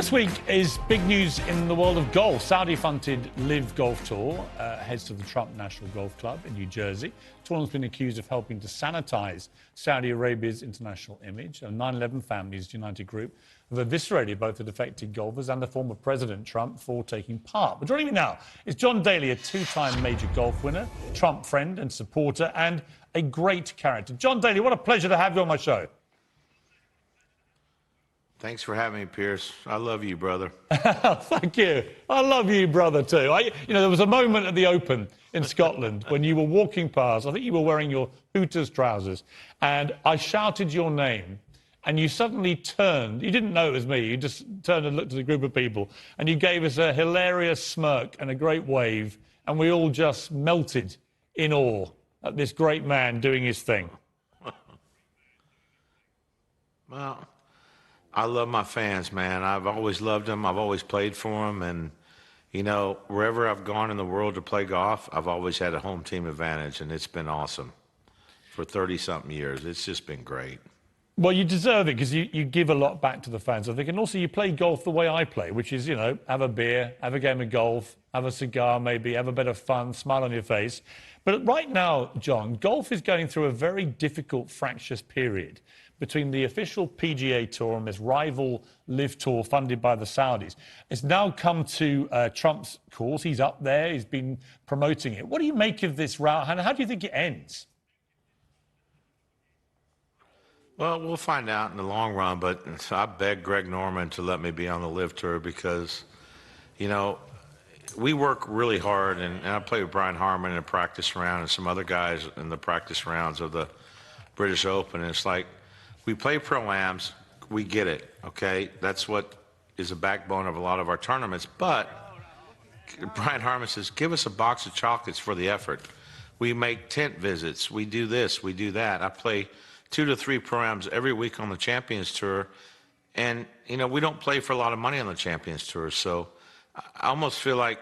this week is big news in the world of golf. Saudi-funded Live Golf Tour heads to the Trump National Golf Club in New Jersey. The tournament's been accused of helping to sanitize Saudi Arabia's international image. A 9/11 Families United group have eviscerated both the defected golfers and the former President Trump for taking part. But joining me now is John Daly, a two-time major golf winner, Trump friend and supporter, and a great character. John Daly, what a pleasure to have you on my show. Thanks for having me, Pierce. I love you, brother. Thank you. I love you, brother, too. There was a moment at the Open in Scotland when you were walking past. I think you were wearing your Hooters trousers, and I shouted your name, and you suddenly turned. You didn't know it was me. You just turned and looked at a group of people, and you gave us a hilarious smirk and a great wave, and we all just melted in awe at this great man doing his thing. Well, I love my fans, man. I've always loved them. I've always played for them. And, wherever I've gone in the world to play golf, I've always had a home team advantage. And it's been awesome for 30-something years. It's just been great. Well, you deserve it because you give a lot back to the fans, I think. And also you play golf the way I play, which is, have a beer, have a game of golf, have a cigar maybe, have a bit of fun, smile on your face. But right now, John, golf is going through a very difficult, fractious period between the official PGA Tour and this rival Live Tour funded by the Saudis. It's now come to Trump's course. He's up there. He's been promoting it. What do you make of this route, and how do you think it ends? Well, we'll find out in the long run, but I begged Greg Norman to let me be on the Live Tour because, we work really hard, and I play with Brian Harman in a practice round and some other guys in the practice rounds of the British Open, and it's like, we play pro-ams, we get it, okay? That's what is the backbone of a lot of our tournaments. But Brian Harman says, give us a box of chocolates for the effort. We make tent visits. We do this, we do that. I play 2 to 3 pro-ams every week on the Champions Tour. And, we don't play for a lot of money on the Champions Tour. So I almost feel like,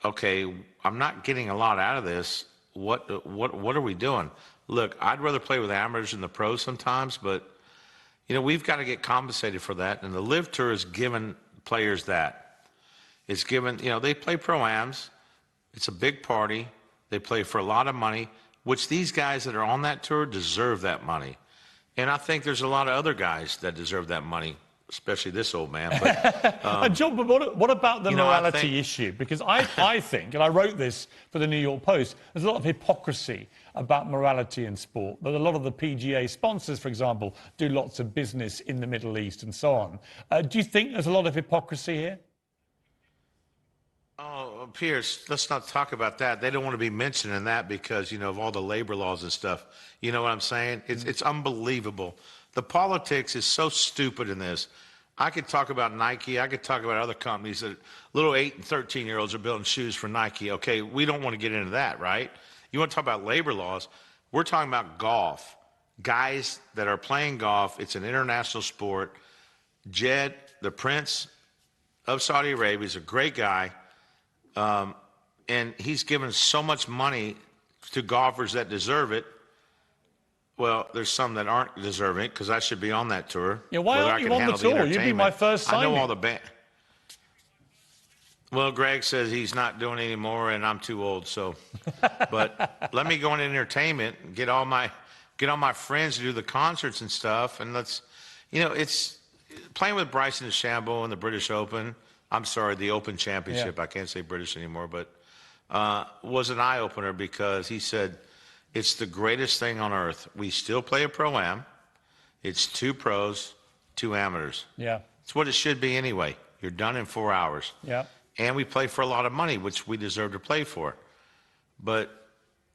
okay, I'm not getting a lot out of this. What are we doing? Look, I'd rather play with amateurs than the pros sometimes, but we've got to get compensated for that, and the Live Tour is giving players that. It's given, they play pro-ams. It's a big party. They play for a lot of money, which these guys that are on that tour deserve that money. And I think there's a lot of other guys that deserve that money, especially this old man. But, John, but what about the morality issue? Because I think, and I wrote this for the New York Post, there's a lot of hypocrisy about morality in sport. That a lot of the PGA sponsors, for example, do lots of business in the Middle East and so on. Do you think there's a lot of hypocrisy here? Oh, Pierce, let's not talk about that. They don't want to be mentioning that because, of all the labor laws and stuff. You know what I'm saying? It's unbelievable. The politics is so stupid in this. I could talk about Nike. I could talk about other companies that little 8 and 13-year-olds are building shoes for Nike. Okay, we don't want to get into that, right? You want to talk about labor laws? We're talking about golf. Guys that are playing golf, it's an international sport. Jed, the Prince of Saudi Arabia, is a great guy. And he's given so much money to golfers that deserve it. Well, there's some that aren't deserving it because I should be on that tour. Yeah, why aren't you on the tour? You'd be my first signing. I know all the Well, Greg says he's not doing it anymore, and I'm too old. So, but let me go into entertainment and get all my friends to do the concerts and stuff, and let's, it's playing with Bryson DeChambeau in the British Open. I'm sorry, the Open Championship. Yeah. I can't say British anymore, but was an eye opener because he said it's the greatest thing on earth. We still play a pro-am. It's 2 pros, 2 amateurs. Yeah, it's what it should be anyway. You're done in 4 hours. Yeah. And we play for a lot of money, which we deserve to play for. But,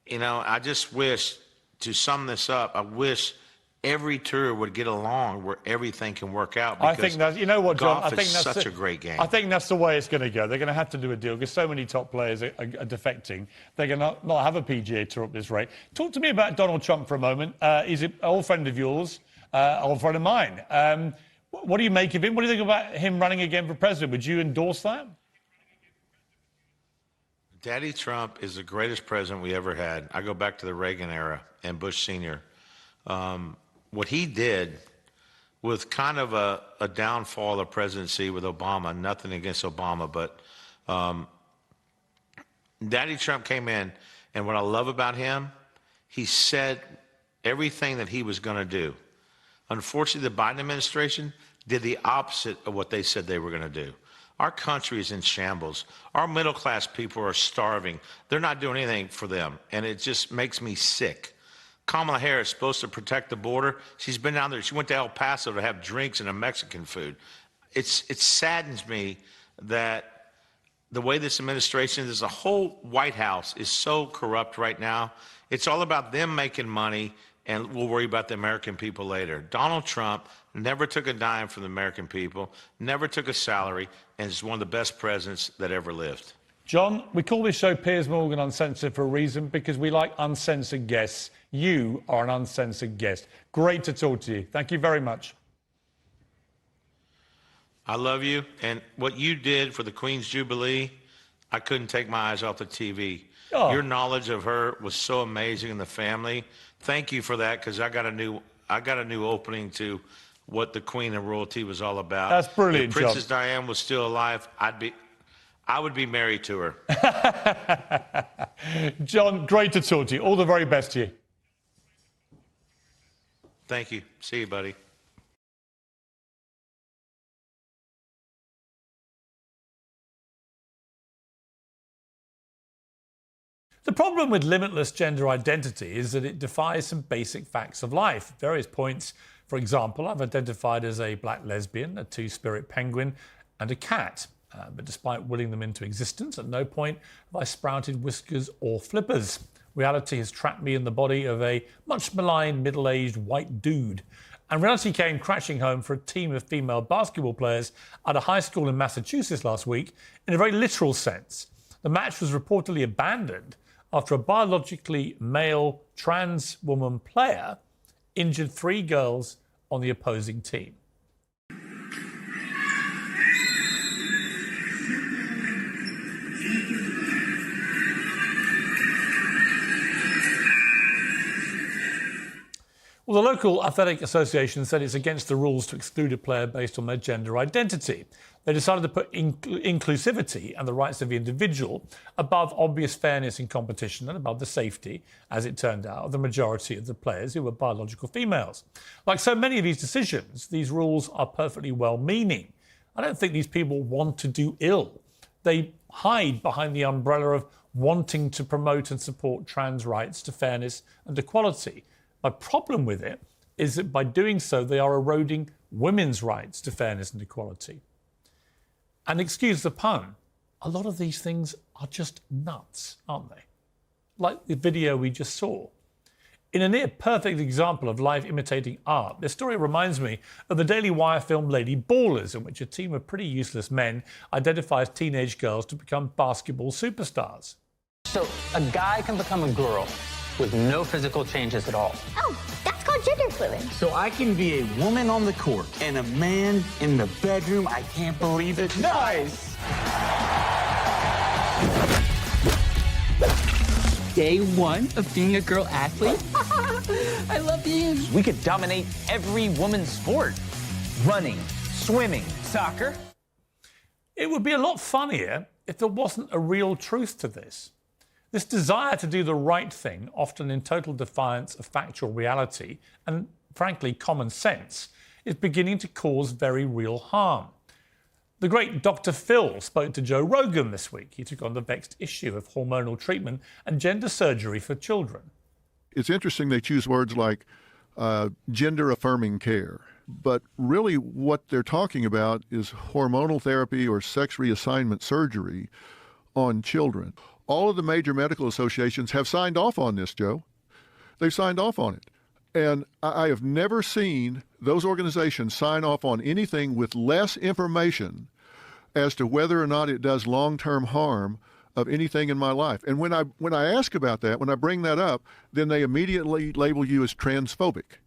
I just wish, to sum this up, I wish every tour would get along where everything can work out. I think that's, John? Golf I think is that's such a great game. I think that's the way it's going to go. They're going to have to do a deal because so many top players are defecting. They're going to not have a PGA Tour at this rate. Talk to me about Donald Trump for a moment. He's an old friend of yours, old friend of mine. What do you make of him? What do you think about him running again for president? Would you endorse that? Daddy Trump is the greatest president we ever had. I go back to the Reagan era and Bush Sr. What he did with kind of a downfall of the presidency with Obama. Nothing against Obama, but Daddy Trump came in, and what I love about him, he said everything that he was going to do. Unfortunately, the Biden administration did the opposite of what they said they were going to do. Our country is in shambles. Our middle-class people are starving. They're not doing anything for them, and it just makes me sick. Kamala Harris is supposed to protect the border. She's been down there. She went to El Paso to have drinks and a Mexican food. It saddens me that the way this administration is, the whole White House is so corrupt right now. It's all about them making money, and we'll worry about the American people later. Donald Trump never took a dime from the American people, never took a salary, and is one of the best presidents that ever lived. John, we call this show Piers Morgan Uncensored for a reason, because we like uncensored guests. You are an uncensored guest. Great to talk to you. Thank you very much. I love you, and what you did for the Queen's Jubilee, I couldn't take my eyes off the TV. Oh. Your knowledge of her was so amazing in the family. Thank you for that, because I got a new opening to what the Queen and royalty was all about. That's brilliant, if Princess John. Diane was still alive, I would be married to her. John, great to talk to you. All the very best to you. Thank you. See you, buddy. The problem with limitless gender identity is that it defies some basic facts of life. At various points, for example, I've identified as a black lesbian, a two-spirit penguin, and a cat. But despite willing them into existence, at no point have I sprouted whiskers or flippers. Reality has trapped me in the body of a much maligned middle-aged white dude. And reality came crashing home for a team of female basketball players at a high school in Massachusetts last week in a very literal sense. The match was reportedly abandoned after a biologically male trans woman player injured 3 girls on the opposing team. Well, the local athletic association said it's against the rules to exclude a player based on their gender identity. They decided to put inclusivity and the rights of the individual above obvious fairness in competition and above the safety, as it turned out, of the majority of the players who were biological females. Like so many of these decisions, these rules are perfectly well-meaning. I don't think these people want to do ill. They hide behind the umbrella of wanting to promote and support trans rights to fairness and equality. My problem with it is that by doing so, they are eroding women's rights to fairness and equality. And excuse the pun, a lot of these things are just nuts, aren't they? Like the video we just saw. In a near perfect example of life imitating art, this story reminds me of the Daily Wire film Lady Ballers, in which a team of pretty useless men identifies teenage girls to become basketball superstars. So a guy can become a girl with no physical changes at all. Oh, that's called gender fluid. So I can be a woman on the court and a man in the bedroom. I can't believe it. Nice! Day 1 of being a girl athlete? I love you. We could dominate every woman's sport. Running, swimming, soccer. It would be a lot funnier if there wasn't a real truth to this. This desire to do the right thing, often in total defiance of factual reality and, frankly, common sense, is beginning to cause very real harm. The great Dr. Phil spoke to Joe Rogan this week. He took on the vexed issue of hormonal treatment and gender surgery for children. It's interesting they choose words like gender-affirming care. But really what they're talking about is hormonal therapy or sex reassignment surgery on children. All of the major medical associations have signed off on this, Joe. They've signed off on it. And I have never seen those organizations sign off on anything with less information as to whether or not it does long-term harm of anything in my life. And when I ask about that, when I bring that up, then they immediately label you as transphobic.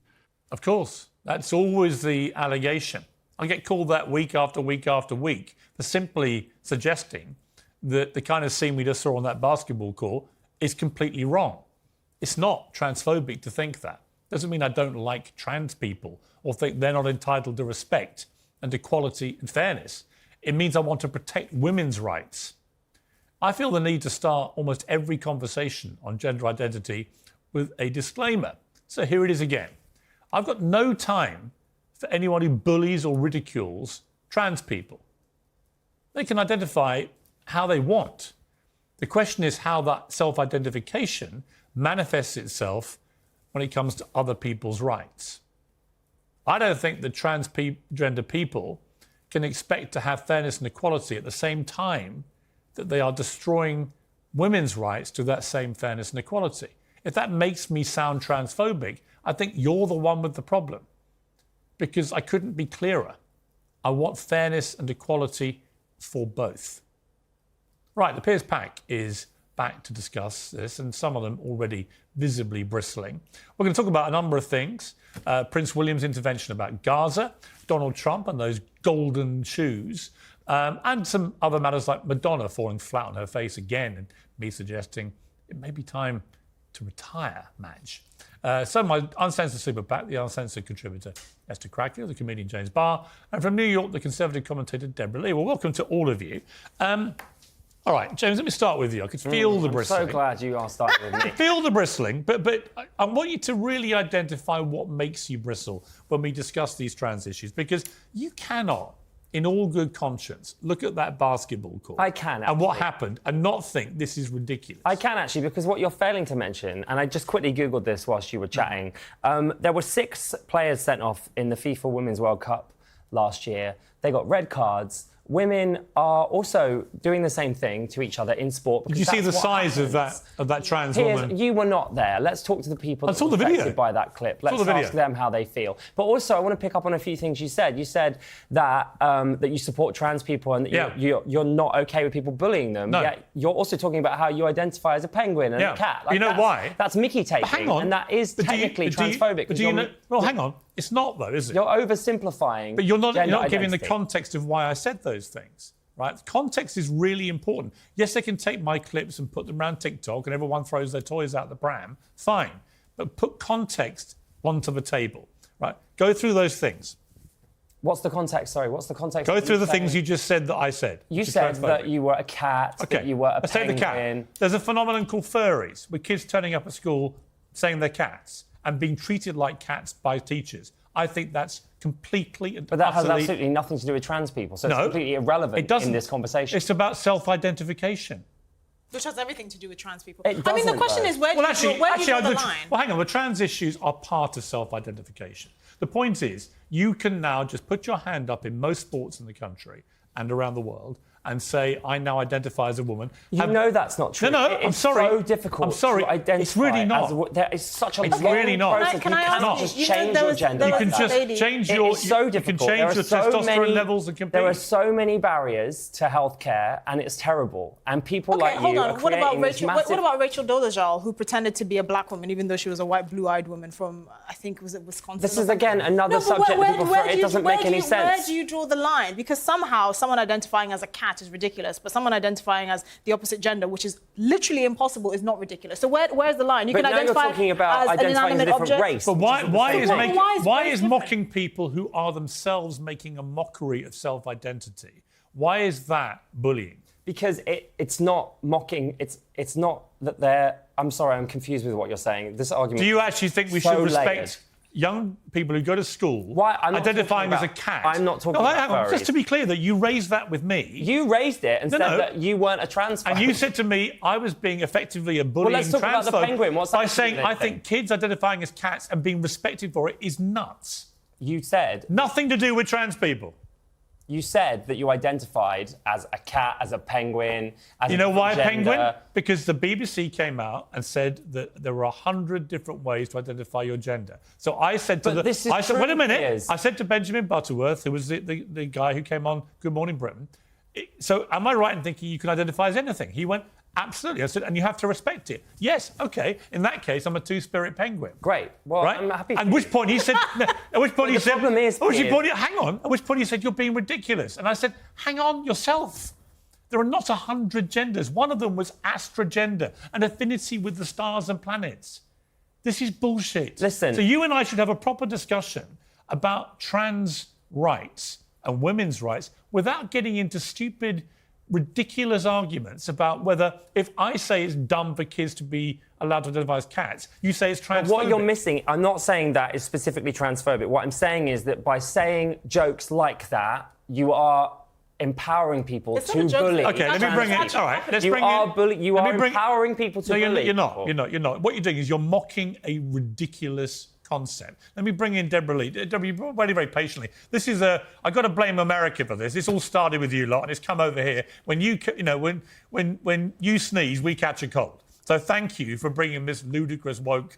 Of course, that's always the allegation. I get called that week after week after week for simply suggesting that the kind of scene we just saw on that basketball court is completely wrong. It's not transphobic to think that. doesn't mean I don't like trans people or think they're not entitled to respect and equality and fairness. It means I want to protect women's rights. I feel the need to start almost every conversation on gender identity with a disclaimer. So here it is again. I've got no time for anyone who bullies or ridicules trans people. They can identify how they want. The question is how that self-identification manifests itself when it comes to other people's rights. I don't think that transgender people can expect to have fairness and equality at the same time that they are destroying women's rights to that same fairness and equality. If that makes me sound transphobic, I think you're the one with the problem, because I couldn't be clearer. I want fairness and equality for both. Right, the Piers Pack is back to discuss this, and some of them already visibly bristling. We're going to talk about a number of things. Prince William's intervention about Gaza, Donald Trump and those golden shoes, and some other matters like Madonna falling flat on her face again, and me suggesting it may be time to retire, Madge. So my uncensored super PAC, the uncensored contributor Esther Cracknell, the comedian James Barr, and from New York, the conservative commentator Deborah Lee. Well, welcome to all of you. All right, James, let me start with you. I could feel the bristling. I'm so glad you are starting with me. Feel the bristling, but I want you to really identify what makes you bristle when we discuss these trans issues, because you cannot, in all good conscience, look at that basketball court. I can, and what actually. happened and not think this is ridiculous. I can actually, because what you're failing to mention, and I just quickly Googled this whilst you were chatting, there were 6 players sent off in the FIFA Women's World Cup last year. They got red cards. Women are also doing the same thing to each other in sport. Did you see the size of that trans woman? You were not there. Let's talk to the people that were affected by that clip. Let's ask them how they feel. But also, I want to pick up on a few things you said. You said that that you support trans people and that you're not okay with people bullying them. No. Yet you're also talking about how you identify as a penguin and a cat. Like, you know why? That's Mickey taking. Hang on. And that is technically transphobic. But do you know? Well, hang on. It's not, though, is it? You're oversimplifying. But you're not gender giving the identity. context of why I said those things, right? Context is really important. Yes, they can take my clips and put them around TikTok and everyone throws their toys out the pram. Fine. But put context onto the table, right? Go through those things. What's the context? Sorry, what's the context? Go through the things you just said that I said. You said that you were a cat, that you were a penguin. Let's say the cat. There's a phenomenon called furries, with kids turning up at school saying they're cats and being treated like cats by teachers. I think that's completely and But that has absolutely nothing to do with trans people, so it's completely irrelevant in this conversation. It's about self-identification. Which has everything to do with trans people. It I mean, the question is, where do you draw the line? Well, hang on. The trans issues are part of self-identification. The point is, you can now just put your hand up in most sports in the country and around the world and say, I now identify as a woman. You know that's not true. No, I'm sorry. It's so difficult to identify. It's really not. There is such a It's long really not. process. Can I you ask cannot you, just you know, change there your was- gender. there You was can that just change It your. is so You can difficult. change There are your so testosterone many- levels and compete. There are so many barriers to healthcare, and it's terrible. And people like hold you on. are What about creating this Rachel? massive... What about Rachel Dolezal, who pretended to be a black woman, even though she was a white, blue-eyed woman from, I think, was it Wisconsin? This or is, something? again, another No, but subject that people throw. It doesn't make any sense. Where do you draw the line? Because somehow someone identifying as a cat is ridiculous, but someone identifying as the opposite gender, which is literally impossible, is not ridiculous. So where's the line? You But can now identify you're talking about as an identifying as a inanimate different object. race. But why is different? mocking people who are themselves making a mockery of self-identity? Why is that bullying? Because it's not mocking. It's not that they're... I'm sorry, I'm confused with what you're saying. This argument... Do you actually think we should respect young people who go to school identifying as a cat? I'm not talking about furries. Just to be clear, that you raised that with me. You raised it and said that you weren't a transphobe. And you said to me I was being effectively a bullying let's talk about the penguin. What's that by to do saying with I anything? think kids identifying as cats and being respected for it is nuts. You said... Nothing to do with trans people. You said that you identified as a cat, as a penguin, as You know why a penguin? gender. Because the BBC came out and said that there were 100 different ways to identify your gender. So I said to I said, wait a minute. Piers. I said to Benjamin Butterworth, who was the guy who came on Good Morning Britain, so am I right in thinking you can identify as anything? He went, absolutely. I said, and you have to respect it. Yes, OK. In that case, I'm a two-spirit penguin. Great. Well, right? I'm happy. At which point he said, at which point he said, problem is, hang on. At which point he said, you're being ridiculous. And I said, hang on yourself. There are not 100 genders. One of them was astrogender, an affinity with the stars and planets. This is bullshit. Listen. So you and I should have a proper discussion about trans rights and women's rights without getting into stupid, ridiculous arguments about whether, if I say it's dumb for kids to be allowed to identify as cats, you say it's transphobic. What you're missing, I'm not saying that is specifically transphobic. What I'm saying is that by saying jokes like that, you are empowering people It's to not a joke bully. thing. Okay, let me bring it. All right, let's bring it. You are empowering people to No, bully. you're not. people. You're not. What you're doing is you're mocking a ridiculous concept. Let me bring in Deborah Lee. Deborah, you very, very patiently. This is I got to blame America for this. This all started with you lot, and it's come over here. When when you sneeze, we catch a cold. So thank you for bringing this ludicrous woke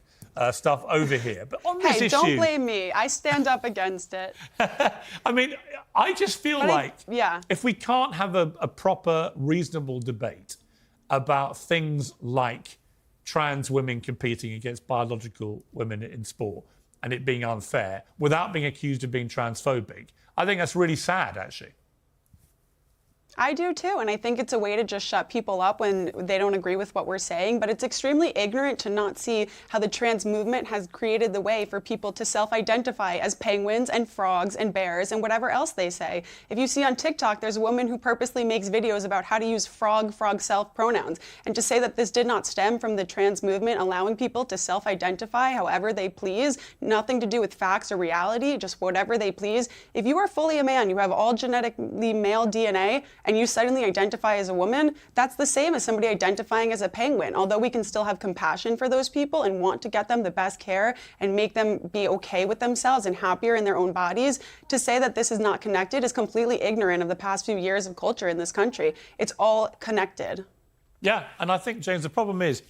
stuff over here. But on this Hey, issue, don't blame me. I stand up against it. I mean, I just feel like yeah. if we can't have a proper, reasonable debate about things like trans women competing against biological women in sport and it being unfair without being accused of being transphobic, I think that's really sad, actually. I do too, and I think it's a way to just shut people up when they don't agree with what we're saying, but it's extremely ignorant to not see how the trans movement has created the way for people to self-identify as penguins and frogs and bears and whatever else they say. If you see on TikTok, there's a woman who purposely makes videos about how to use frog self pronouns, and to say that this did not stem from the trans movement allowing people to self-identify however they please, nothing to do with facts or reality, just whatever they please. If you are fully a man, you have all genetically male DNA, and you suddenly identify as a woman, that's the same as somebody identifying as a penguin. Although we can still have compassion for those people and want to get them the best care and make them be okay with themselves and happier in their own bodies, to say that this is not connected is completely ignorant of the past few years of culture in this country. It's all connected. Yeah, and I think, James, the problem is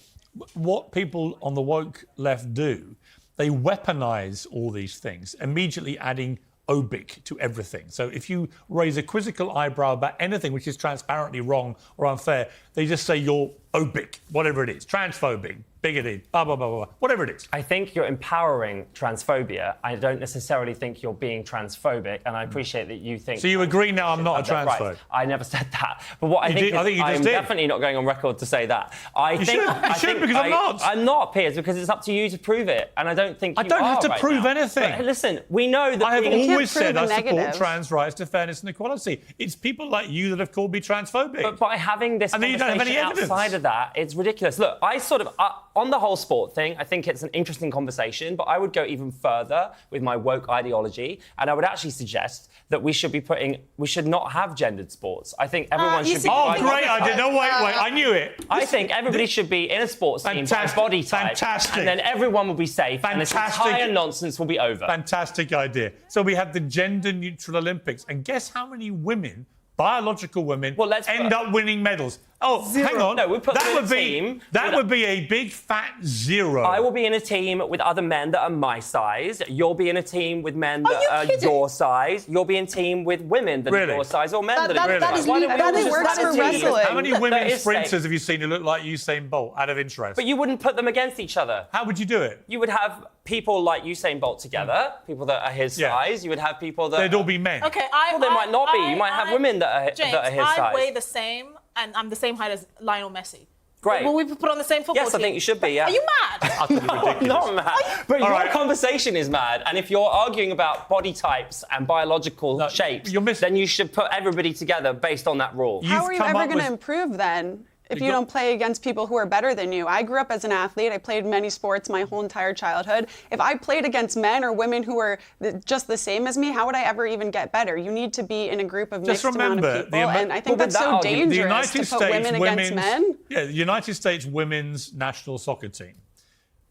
what people on the woke left do, they weaponize all these things, immediately adding obic to everything. So if you raise a quizzical eyebrow about anything which is transparently wrong or unfair, they just say you're obic, whatever it is, transphobic, bigoted, blah, blah, blah, blah, whatever it is. I think you're empowering transphobia. I don't necessarily think you're being transphobic, and I appreciate that you think... So you agree now I'm not a transphobe? Right. I never said that. But what I think I think you just I'm did. definitely not going on record to say that. You should, because I'm not. I'm not, Piers, because it's up to you to prove it, and I don't think you I don't have to right prove now. anything. But listen, we know that... I have always said I support negatives. trans rights to fairness and equality. It's people like you that have called me transphobic. But by having this And then you don't have any conversation evidence. outside of that, it's ridiculous. Look, I sort of, on the whole sport thing, I think it's an interesting conversation, but I would go even further with my woke ideology, and I would actually suggest that we should not have gendered sports. I think everyone should be... Oh, great idea. No, wait, I knew it. I think everybody should be in a sports team by body type. Fantastic. And then everyone will be safe, and this entire nonsense will be over. Fantastic idea. So we have the gender-neutral Olympics, and guess how many women, biological women, end up winning medals? Oh, Zero. hang on. No, we put them in a team that with would be a big fat zero. I will be in a team with other men that are my size. You'll be in a team with men that are your size. You'll be in a team with women that are your size, or men that are your size. Why don't we all just works run a for team? wrestling. How many That women is sprinters safe. have you seen who look like Usain Bolt, out of interest? But you wouldn't put them against each other. How would you do it? You would have people like Usain Bolt together, people that are his size. You would have people that... They'd all be men. Okay, Well, they might not be. You might have women that are James, his I size. weigh the same, and I'm the same height as Lionel Messi. Great. Will we put on the same football Yes, team? I think you should be, yeah. Are you mad? I'm not mad. But your right. conversation is mad. And if you're arguing about body types and biological shapes, then you should put everybody together based on that rule. How are you ever going to improve then? If you don't play against people who are better than you. I grew up as an athlete. I played many sports my whole entire childhood. If I played against men or women who were just the same as me, how would I ever even get better? You need to be in a group of mixed amount of people. And I think that's so dangerous to put women against men. Yeah, the United States women's national soccer team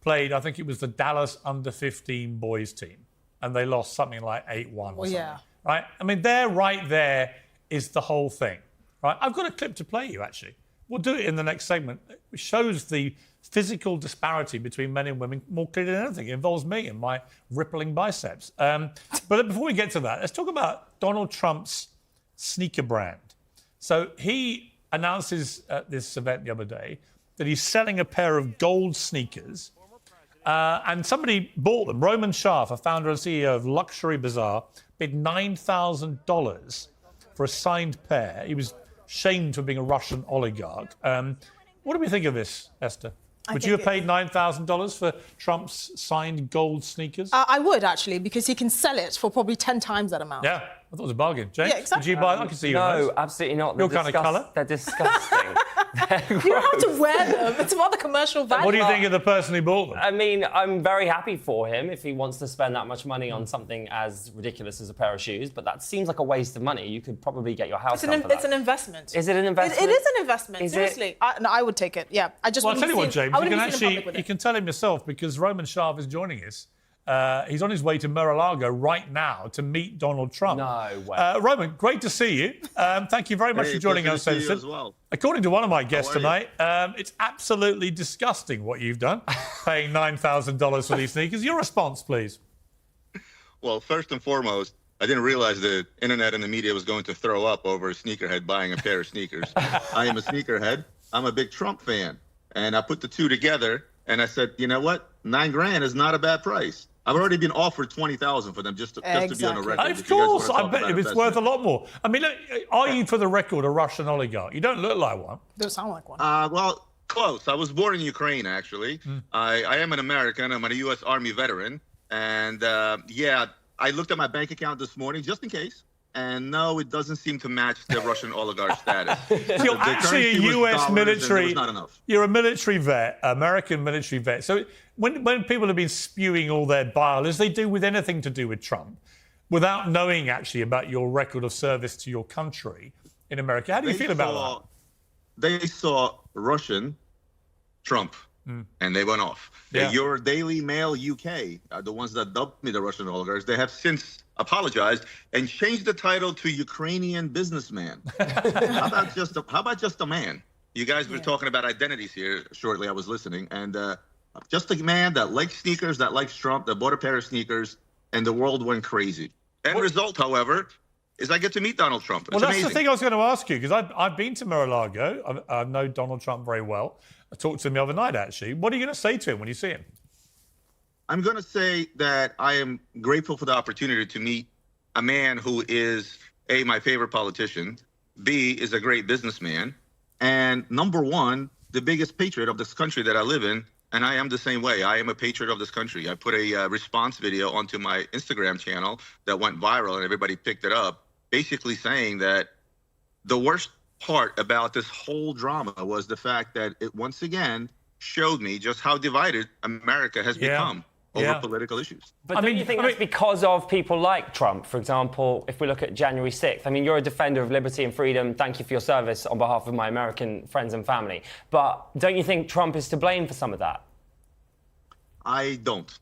played, I think it was the Dallas under-15 boys team, and they lost something like 8-1 or something. Yeah. Right? I mean, right there is the whole thing. Right? I've got a clip to play you, actually. We'll do it in the next segment. It shows the physical disparity between men and women more clearly than anything. It involves me and my rippling biceps. But before we get to that, let's talk about Donald Trump's sneaker brand. So he announces at this event the other day that he's selling a pair of gold sneakers, and somebody bought them. Roman Schaaf, a founder and CEO of Luxury Bazaar, bid $9,000 for a signed pair. He was shamed for being a Russian oligarch. What do we think of this, Esther? Would you have paid $9,000 for Trump's signed gold sneakers? I would, actually, because he can sell it for probably 10 times that amount. Yeah, I thought it was a bargain. James, Yeah, exactly. would you buy? I can see you. No, absolutely not. Your kind of colour? They're disgusting. You don't have to wear them. It's about the commercial value. What do you think of the person who bought them? I mean, I'm very happy for him if he wants to spend that much money on something as ridiculous as a pair of shoes, but that seems like a waste of money. You could probably get your house done for that. It's an investment. Is it an investment? It is an investment, seriously. I would take it, yeah. I just Well, I'll tell you what, James, you you can tell him yourself because Roman Sharp is joining us. He's on his way to Mar-a-Lago right now to meet Donald Trump. No way. Roman, great to see you. Thank you very much for joining us, Citizen. As well. According to one of my guests tonight, it's absolutely disgusting what you've done, paying $9,000 for these sneakers. Your response, please. Well, first and foremost, I didn't realize the internet and the media was going to throw up over a sneakerhead buying a pair of sneakers. I am a sneakerhead. I'm a big Trump fan. And I put the two together and I said, you know what? $9,000 is not a bad price. I've already been offered $20,000 for them just to be on a record. Of course, I bet it's worth a lot more. I mean, look, are you, for the record, a Russian oligarch? You don't look like one. Don't sound like one. Well, close. I was born in Ukraine, actually. I am an American. I'm a U.S. Army veteran. And, yeah, I looked at my bank account this morning just in case. And no, it doesn't seem to match the Russian oligarch status. You're actually a U.S. military. Not enough. You're a military vet, American military vet. So when people have been spewing all their bile, as they do with anything to do with Trump, without knowing actually about your record of service to your country in America, how do you feel about that? They saw Russian Trump. And they went off. Yeah. Your Daily Mail UK, the ones that dubbed me the Russian oligarchs, they have since apologized and changed the title to Ukrainian businessman. How about just a man? You guys were talking about identities here shortly. I was listening, and just a man that likes sneakers, that likes Trump, that bought a pair of sneakers, and the world went crazy. End result, however, is I get to meet Donald Trump. Well, that's the thing I was going to ask you, because I've been to Mar-a-Lago. I know Donald Trump very well. I talked to him the other night, actually. What are you going to say to him when you see him? I'm going to say that I am grateful for the opportunity to meet a man who is, A, my favorite politician, B, is a great businessman, and number one, the biggest patriot of this country that I live in. And I am the same way. I am a patriot of this country. I put a response video onto my Instagram channel that went viral and everybody picked it up, basically saying that the worst part about this whole drama was the fact that it once again showed me just how divided America has become over political issues. But don't you think that's because of people like Trump? For example, if we look at January 6th, I mean, you're a defender of liberty and freedom. Thank you for your service on behalf of my American friends and family. But don't you think Trump is to blame for some of that? I don't.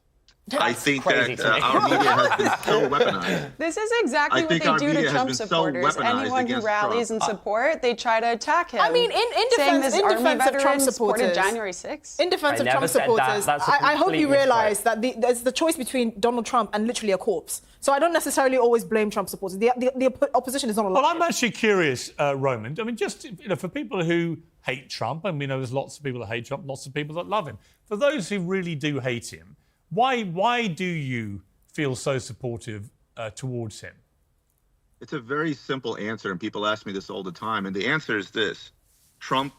I think that our media has been so weaponized. This is exactly what they do to Trump supporters. Anyone who rallies in support, they try to attack him. I mean, in defense of Trump supporters, January 6th. In defense of Trump supporters, I hope you realise that there's the choice between Donald Trump and literally a corpse. So I don't necessarily always blame Trump supporters. The opposition is not a lot. Well, I'm actually curious, Roman. I mean, just for people who hate Trump, and we know there's lots of people that hate Trump, lots of people that love him. For those who really do hate him, why do you feel so supportive towards him? It's a very simple answer, and people ask me this all the time. And the answer is this: Trump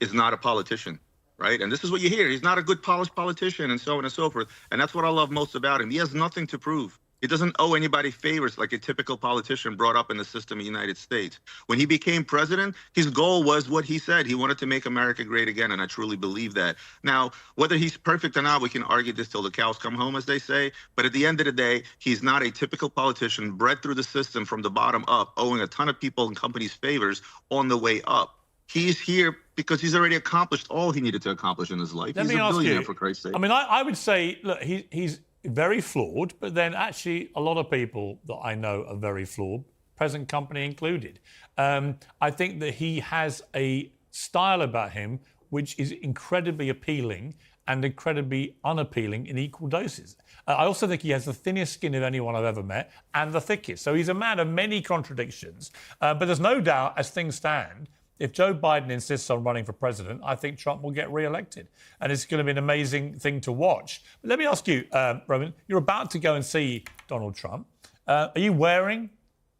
is not a politician, right? And this is what you hear. He's not a good polished politician, and so on and so forth. And that's what I love most about him. He has nothing to prove. He doesn't owe anybody favors like a typical politician brought up in the system of the United States. When he became president, his goal was what he said. He wanted to make America great again, and I truly believe that. Now, whether he's perfect or not, we can argue this till the cows come home, as they say. But at the end of the day, he's not a typical politician bred through the system from the bottom up, owing a ton of people and companies favors on the way up. He's here because he's already accomplished all he needed to accomplish in his life. He's a billionaire, for Christ's sake. I mean, I would say, look, he's very flawed, but then actually a lot of people that I know are very flawed, present company included. I think that he has a style about him which is incredibly appealing and incredibly unappealing in equal doses. I also think he has the thinnest skin of anyone I've ever met and the thickest. So he's a man of many contradictions. But there's no doubt, as things stand, if Joe Biden insists on running for president, I think Trump will get re-elected. And it's going to be an amazing thing to watch. But let me ask you, Roman, you're about to go and see Donald Trump. Are you wearing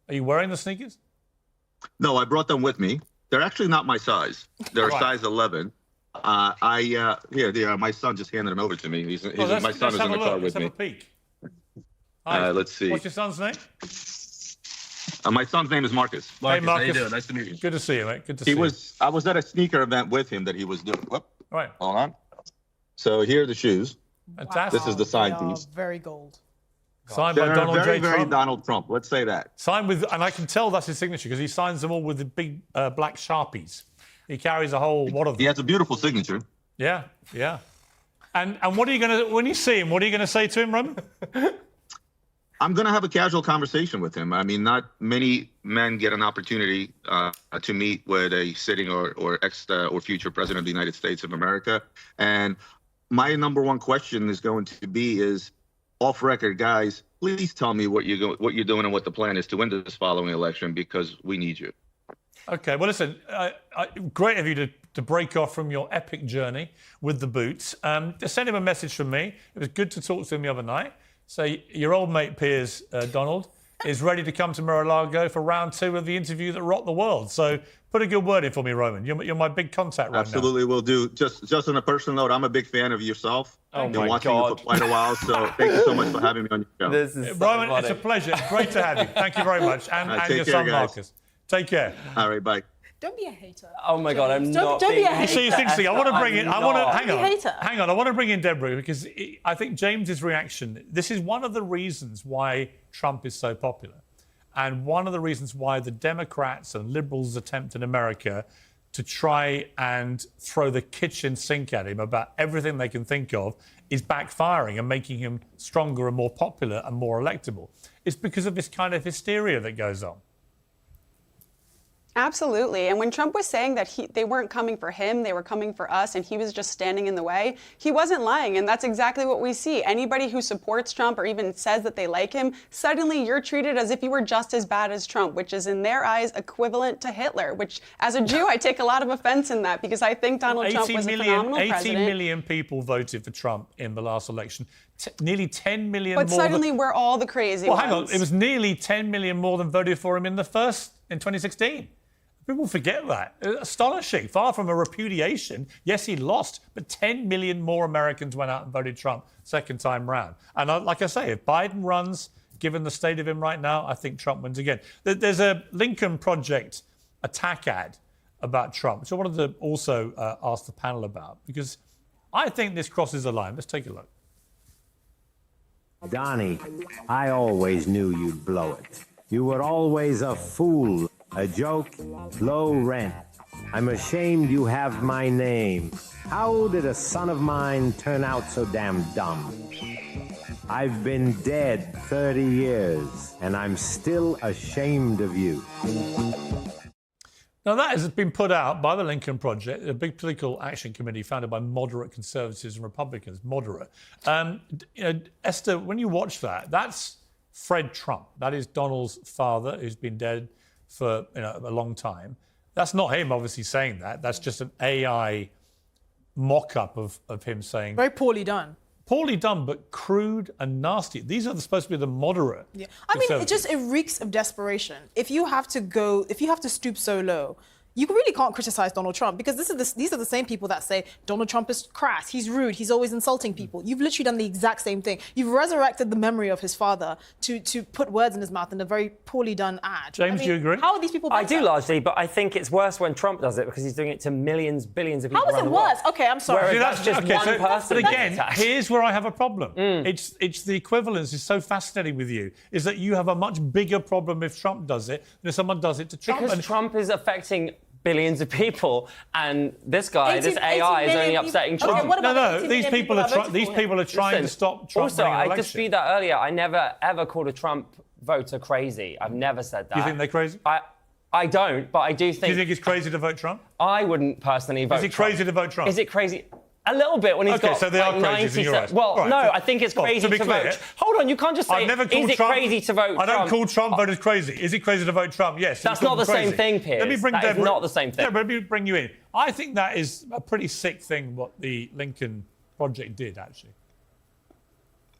the sneakers? No, I brought them with me. They're actually not my size. They're a size 11. My son just handed him over to me. My son is in the car with Let's me. have a peek. Let's see. What's your son's name? My son's name is Marcus. Hey, Marcus. How you doing? Nice to meet you. Good to see you, mate. Good to see you. I was at a sneaker event with him that he was doing. Whoop, Right. hold on. So here are the shoes. Fantastic. This is the side They are piece. very gold. Signed by They're Donald very, J. very Trump. Donald Trump. Let's say that. Signed with, and I can tell that's his signature because he signs them all with the big black Sharpies. He carries a whole wad of them. He has a beautiful signature. Yeah, yeah. And what are you going to, when you see him, what are you going to say to him, Roman? I'm going to have a casual conversation with him. I mean, not many men get an opportunity to meet with a sitting or future president of the United States of America. And my number one question is going to be off record, guys, please tell me what you're doing and what the plan is to win this following election, because we need you. Okay, well, listen, great of you to break off from your epic journey with the boots. Just send him a message from me. It was good to talk to him the other night. So your old mate Piers, Donald, is ready to come to Mar-a-Lago for round 2 of the interview that rocked the world. So put a good word in for me, Roman. You're my big contact right Absolutely will do. Just on a personal note, I'm a big fan of yourself. Oh, Been my watching God. you for quite a while, so thank you so much for having me on your show. This is now. Roman, it's a pleasure. Great to have you. Thank you very much. And take your care, son, guys. Marcus. Take care. All right, bye. Don't be a hater. Oh my God, I'm Don't not. be being a hater. You see, it's interesting. I want to bring in. I want to hang on. Hater. Hang on. I want to bring in Deborah because I think James's reaction. This is one of the reasons why Trump is so popular, and one of the reasons why the Democrats and liberals attempt in America to try and throw the kitchen sink at him about everything they can think of is backfiring and making him stronger and more popular and more electable. It's because of this kind of hysteria that goes on. Absolutely. And when Trump was saying that they weren't coming for him, they were coming for us, and he was just standing in the way, he wasn't lying. And that's exactly what we see. Anybody who supports Trump or even says that they like him, suddenly you're treated as if you were just as bad as Trump, which is in their eyes equivalent to Hitler, which as a Jew, I take a lot of offense in that because I think Donald Trump was a phenomenal 80 president. million people voted for Trump in the last election. Nearly 10 million But more. suddenly we're all the crazy Well, ones. hang on. It was nearly 10 million more than voted for him in 2016. People forget that. Astonishing. Far from a repudiation. Yes, he lost, but 10 million more Americans went out and voted Trump second time round. And like I say, if Biden runs, given the state of him right now, I think Trump wins again. There's a Lincoln Project attack ad about Trump, which I wanted to also ask the panel about, because I think this crosses the line. Let's take a look. Donnie, I always knew you'd blow it. You were always a fool, a joke, low rent. I'm ashamed you have my name. How did a son of mine turn out so damn dumb? I've been dead 30 years, and I'm still ashamed of you. Now, that has been put out by the Lincoln Project, a big political action committee founded by moderate conservatives and Republicans, moderate. Esther, when you watch that, that's Fred Trump. That is Donald's father, who's been dead for a long time. That's not him, obviously, saying that. That's just an AI mock-up of him saying... Very poorly done. Poorly done, but crude and nasty. These are supposed to be the moderate. Yeah, I mean, it reeks of desperation. If you have to stoop so low, you really can't criticize Donald Trump, because these are the same people that say Donald Trump is crass, he's rude, he's always insulting people. You've literally done the exact same thing. You've resurrected the memory of his father to put words in his mouth in a very poorly done ad. James, do you agree? How are these people I better? do largely, but I think it's worse when Trump does it because he's doing it to millions, billions of people How is around it the world. worse? Okay, I'm sorry. Whereas that's just one person. But again, here's where I have a problem. It's the equivalence is so fascinating with you, is that you have a much bigger problem if Trump does it than if someone does it to Trump. Because Trump is affecting billions of people, and this guy, this AI, is only upsetting Trump. Okay, what about these people are trying to stop Trump Also, winning an I election. disputed that earlier. I never ever called a Trump voter crazy. I've never said that. You think they're crazy? I don't, but I do think. Do you think it's crazy to vote Trump? I wouldn't personally vote. Is it crazy to vote Trump? Is it crazy? A little bit when he's got so they like are crazy in your eyes. Well, Right. no, I think it's Well, crazy to be to clear, vote. Hold on, you can't just say, I've never is called it Trump, crazy to vote I don't Trump? call Trump voters crazy. Is it crazy to vote Trump? Yes. That's you call not the them same crazy. thing, Piers. Let me bring That is Deborah. not the same thing. Yeah, but let me bring you in. I think that is a pretty sick thing what the Lincoln Project did, actually.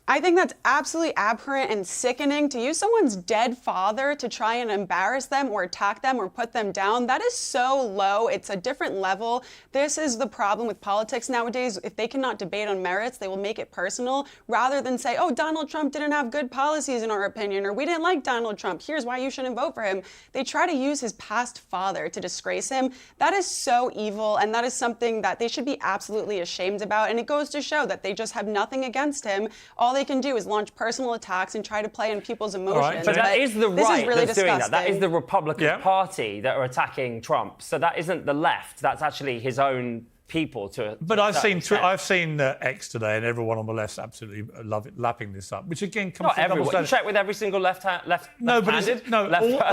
I think that's absolutely abhorrent and sickening. To use someone's dead father to try and embarrass them or attack them or put them down, that is so low. It's a different level. This is the problem with politics nowadays. If they cannot debate on merits, they will make it personal rather than say, oh, Donald Trump didn't have good policies in our opinion, or we didn't like Donald Trump. Here's why you shouldn't vote for him. They try to use his past father to disgrace him. That is so evil, and that is something that they should be absolutely ashamed about. And it goes to show that they just have nothing against him. All they can do is launch personal attacks and try to play on people's emotions. Right, but that is the right really that's doing that. That is the Republican Yeah. Party that are attacking Trump. So that isn't the left. That's actually his own people to. But I've seen X today, and everyone on the left's absolutely lapping this up. Which again comes Not from double everyone. You standards. check with every single No, but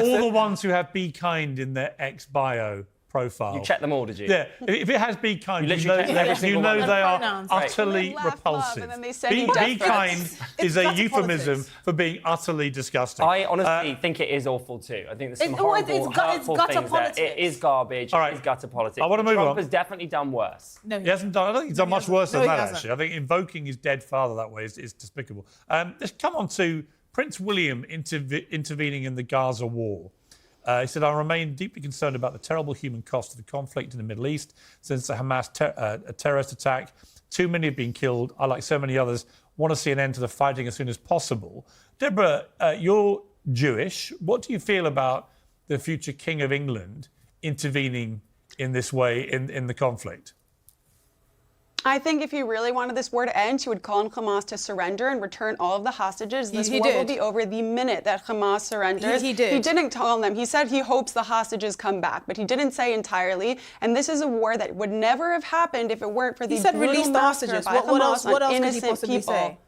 all the ones who have "be kind" in their X bio profile. You checked them all, did you? Yeah. If it has "be kind," You you literally checked every know single one. they are Pronouns. utterly Laugh, love, repulsive. and then they send Be you death kind threats. is a gutter euphemism politics. for being utterly disgusting. I honestly think it is awful too. I think there's some horrible, hurtful gutter things there. politics. It is garbage. All right. It is gutter politics. I wanna move Trump on. has definitely done worse. No, He hasn't done. I don't think he's done much worse No, than he that. hasn't. Actually, I think invoking his dead father that way is despicable. Let's come on to Prince William intervening in the Gaza war. He said, I remain deeply concerned about the terrible human cost of the conflict in the Middle East since the Hamas terrorist attack. Too many have been killed. I, like so many others, want to see an end to the fighting as soon as possible. Deborah, you're Jewish. What do you feel about the future King of England intervening in this way in the conflict? I think if he really wanted this war to end, he would call on Hamas to surrender and return all of the hostages. This He war will did. be over the minute that Hamas surrenders. He did. He didn't tell them. He said he hopes the hostages come back, but he didn't say entirely. And this is a war that would never have happened if it weren't for the He said brutal release the massacre hostages. by What else? Hamas What on else could he innocent possibly people. say?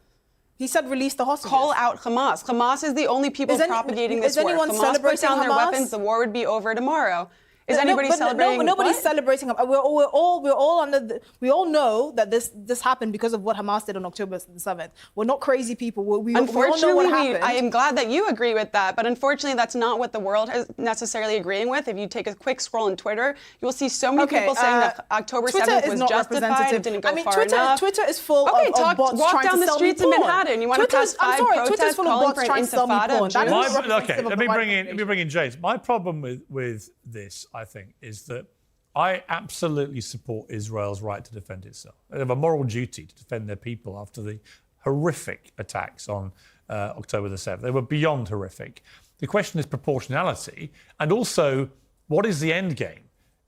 He said release the hostages. Call out Hamas. Hamas is the only people propagating this is war. anyone If Hamas put celebrating down their Hamas? weapons, the war would be over tomorrow. Is anybody celebrating? Nobody's what? celebrating. We're all under. We all know that this happened because of what Hamas did on October the 7th. We're not crazy people. We all know what happened. I am glad that you agree with that, but unfortunately, that's not what the world is necessarily agreeing with. If you take a quick scroll on Twitter, you will see so many people saying that October 7th was justified. It didn't go far enough. Twitter is full of bots walk trying down to the sell streets me of porn. Manhattan. You want to pass five protests full of calling bots for an trying to sell me intifada porn. of That is Jews? representative of Let the me right bring population. in James. My problem with this, I think, is that I absolutely support Israel's right to defend itself. They have a moral duty to defend their people after the horrific attacks on October the 7th. They were beyond horrific. The question is proportionality, and also, what is the end game?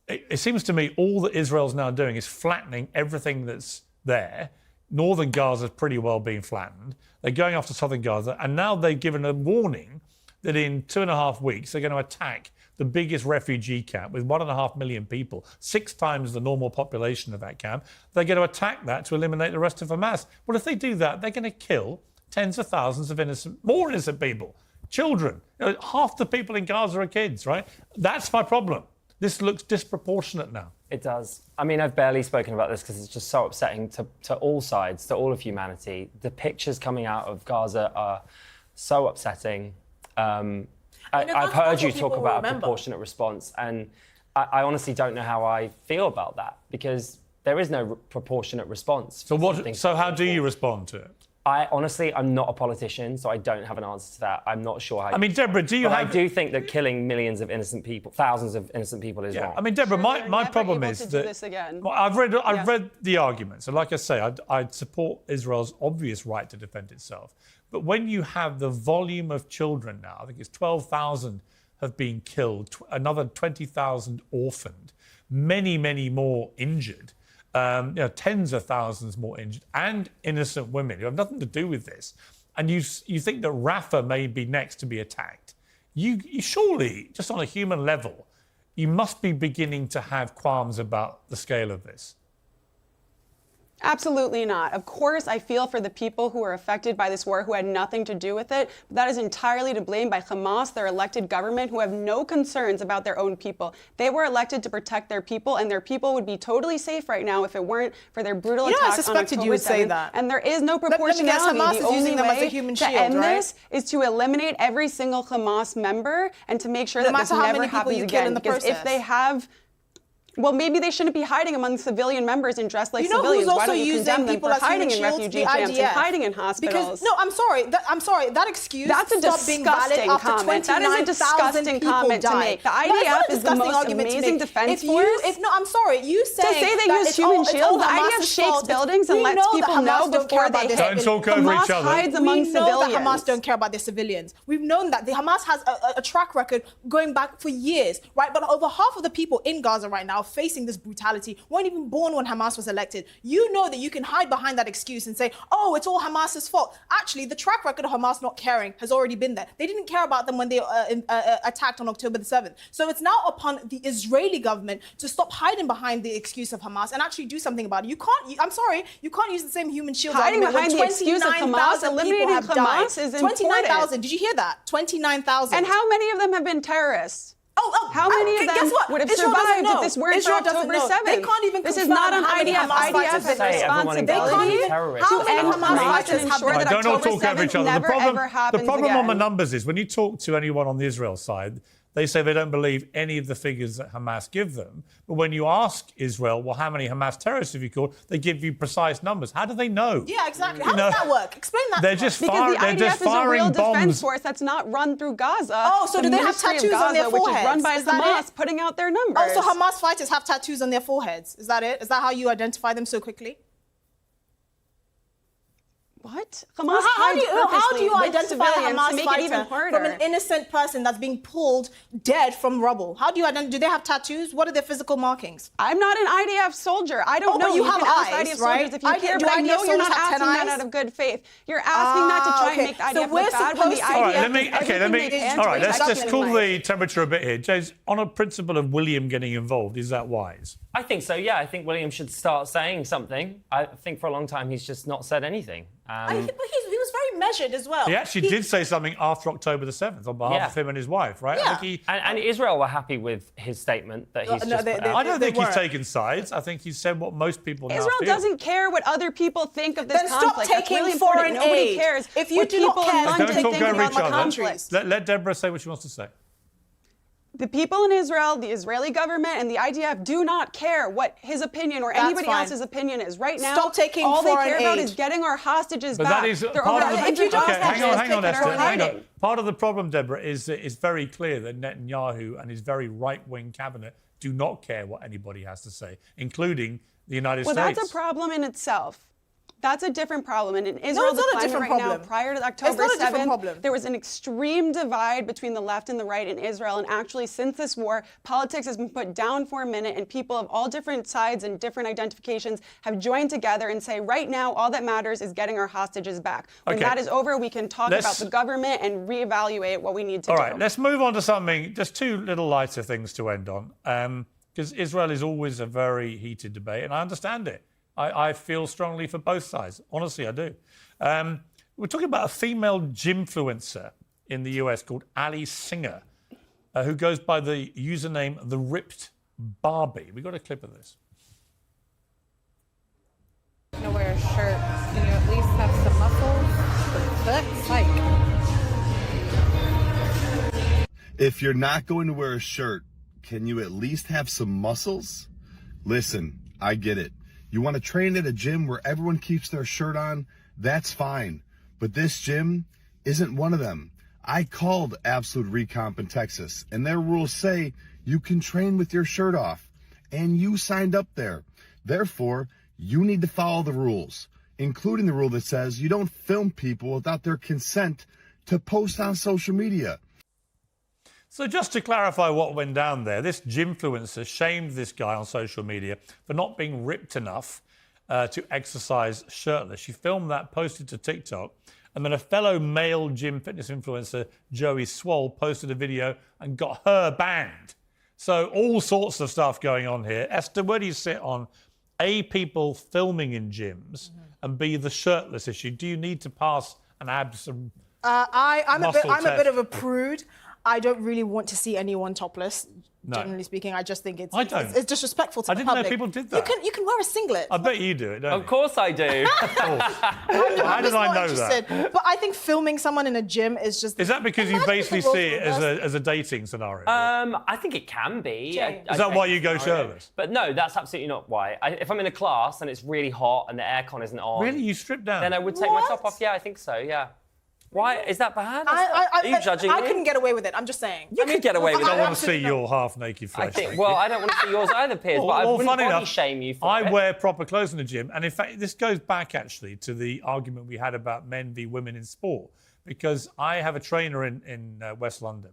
It seems to me all that Israel's now doing is flattening everything that's there. Northern Gaza's pretty well being flattened. They're going after southern Gaza, and now they've given a warning that in 2.5 weeks they're going to attack the biggest refugee camp with 1.5 million people, 6 times the normal population of that camp. They're going to attack that to eliminate the rest of Hamas. Well, if they do that, they're going to kill tens of thousands of more innocent people, children. Half the people in Gaza are kids, right? That's my problem. This looks disproportionate now. It does. I mean, I've barely spoken about this because it's just so upsetting to all sides, to all of humanity. The pictures coming out of Gaza are so upsetting. I've heard you talk about a proportionate response, and I honestly don't know how I feel about that because there is no proportionate response. So how do you respond to it? I'm not a politician, so I don't have an answer to that. I'm not sure how. I mean, Deborah, I do think that killing millions of innocent people, thousands of innocent people, is wrong. I mean, Deborah, my problem is that I've read the arguments, and like I say, I'd support Israel's obvious right to defend itself. But when you have the volume of children now, I think it's 12,000 have been killed, another 20,000 orphaned, many, many more injured. Tens of thousands more injured, and innocent women who have nothing to do with this. And you think that Rafah may be next to be attacked. You surely, just on a human level, you must be beginning to have qualms about the scale of this. Absolutely not. Of course, I feel for the people who are affected by this war who had nothing to do with it. But that is entirely to blame by Hamas, their elected government, who have no concerns about their own people. They were elected to protect their people, and their people would be totally safe right now if it weren't for their brutal attacks on October 7th. I suspected you would say that. And there is no Let me guess, proportionality. Hamas The is only using them as a way human to shield, end right? this is to eliminate every single Hamas member and to make sure No that this matter how never many people happens you kill again. in the Because if process. they have Well, maybe they shouldn't be hiding among civilian members and dressed like You know civilians. who's also Why don't you using condemn them people for as hiding human in shields? refugee The camps and IDF. hiding in hospitals? Because no, I'm sorry. That excuse That's a stopped being valid disgusting after comment. That is a 29,000 disgusting people comment to died. make. The No, it's not IDF a is the disgusting most argument to amazing make. defense If force. no, I'm sorry. You saying say they that use it's human all, it's shields, all the IDF Hamas's shakes fault. buildings and We lets know that people Hamas know don't care before about they their hit. Don't talk over Hamas each other. hides among we know civilians. that Hamas don't care about their civilians. We've known that. The Hamas has a track record going back for years, right? But over half of the people in Gaza right now facing this brutality weren't even born when Hamas was elected. You know that you can hide behind that excuse and say, oh, it's all Hamas's fault. Actually, the track record of Hamas not caring has already been there. They didn't care about them when they attacked on October the 7th. So it's now upon the Israeli government to stop hiding behind the excuse of Hamas and actually do something about it. I'm sorry, you can't use the same human shield Hiding argument behind when the excuse of Hamas, 29,000 people eliminating have died. Hamas is important. 29,000. Did you hear that? 29,000. And how many of them have been terrorists? How many of them guess what? would have Israel doesn't survived know. if this weren't Israel for doesn't October know. 7th? They can't even This is confirm not on how many IDF. Hamas fighters IDF's have responsibility How to many end Hamas Hamas fighters and have ensure been that Don't all October talk over each 7th other. never ever happens the problem again. on the numbers is when you talk to anyone on the Israel side, they say they don't believe any of the figures that Hamas give them. But when you ask Israel, well, how many Hamas terrorists have you called? They give you precise numbers. How do they know? Yeah, exactly. How does that work? Explain that They're to just us. Because the they're IDF just is a firing real defense bombs. force that's not run through Gaza. Oh, so do they have Ministry of tattoos on their Gaza, which is run foreheads? by Is that Hamas, it? putting out their numbers. Oh, so Hamas fighters have tattoos on their foreheads. Is that it? Is that how you identify them so quickly? What? How Hamas do you hides identify a civilians Hamas to make it even fighter harder. from an innocent person that's being pulled dead from rubble? How do you identify? Do they have tattoos? What are their physical markings? I'm not an IDF soldier. I don't know. But you have can ask eyes, IDF right? soldiers if you care, Do but I IDF know you're not soldiers have 10 asking that eyes? out of good faith. You're asking that to try and make the So IDF we're look bad when the supposed to- IDF All right, is all right, let's just anti-Israeli. cool the temperature a bit here. James, on a principle of William getting involved, is that wise? I think so, yeah. I think William should start saying something. I think for a long time he's just not said anything. But he was very measured as well. He actually did say something after October the 7th on behalf of him and his wife, right? Yeah. I think And Israel were happy with his statement that he's just put out. I don't think they he's weren't. taken sides. I think he's said what most people now Israel feel. doesn't care what other people think of this Then stop conflict. That's taking really foreign important. Nobody aid. cares If you what do not people care, in don't London Don't talk think over about each the other. conflict. Let Deborah say what she wants to say. The people in Israel, the Israeli government, and the IDF do not care what his opinion or anybody fine. else's opinion is. Right now, Stop taking all they foreign care about aid. is getting our hostages But back. that is They're part over of the... 100 Okay, hang hostages on, taken Esther. or Hang on. hiding. Part of the problem, Deborah, is that it's very clear that Netanyahu and his very right-wing cabinet do not care what anybody has to say, including the United Well, States. that's a problem in itself. That's a different problem. And in Israel, it's the not a climate different right problem. now, prior to It's October not a different 7th, problem. there was an extreme divide between the left and the right in Israel. And actually, since this war, politics has been put down for a minute, and people of all different sides and different identifications have joined together and say, right now, all that matters is getting our hostages back. When Okay. that is over, we can talk about the government and reevaluate what we need to do. All right, let's move on to something, just two little lighter things to end on. Because Israel is always a very heated debate, and I understand it. I feel strongly for both sides. Honestly, I do. We're talking about a female gymfluencer in the US called Ali Singer, who goes by the username The Ripped Barbie. We got a clip of this. I'm gonna wear a shirt. Can you at least have some muscles? Like. If you're not going to wear a shirt, can you at least have some muscles? Listen, I get it. You want to train at a gym where everyone keeps their shirt on? That's fine. But this gym isn't one of them. I called Absolute Recomp in Texas, and their rules say you can train with your shirt off. And you signed up there. Therefore, you need to follow the rules, including the rule that says you don't film people without their consent to post on social media. So just to clarify what went down there, this gymfluencer shamed this guy on social media for not being ripped enough to exercise shirtless. She filmed that, posted to TikTok, and then a fellow male gym fitness influencer, Joey Swole, posted a video and got her banned. So all sorts of stuff going on here. Esther, where do you sit on A, people filming in gyms, and B, the shirtless issue? Do you need to pass an abs and I'm a muscle bit test? of a prude. I don't really want to see anyone topless. No. Generally speaking, I just think I don't. it's disrespectful to I the didn't know public. people did that. You can wear a singlet. I bet you do it, don't you? Of course I do. How did I know that? But I think filming someone in a gym is just. Is that because you basically see it as a dating scenario? I think it can be. Is that why you go shirtless? But no, that's absolutely not why. If I'm in a class and it's really hot and the aircon isn't on, Really? You strip down? then I would take my top off. Yeah, I think so. Yeah. Why is that bad? Are you judging I me? couldn't get away with it. I'm just saying. You could get away with it. I don't want to see your half-naked flesh. Well, I don't want to see yours either, Piers, but I wouldn't funny body enough, shame you for I it. wear proper clothes in the gym, and in fact, this goes back actually to the argument we had about men v women in sport, because I have a trainer in West London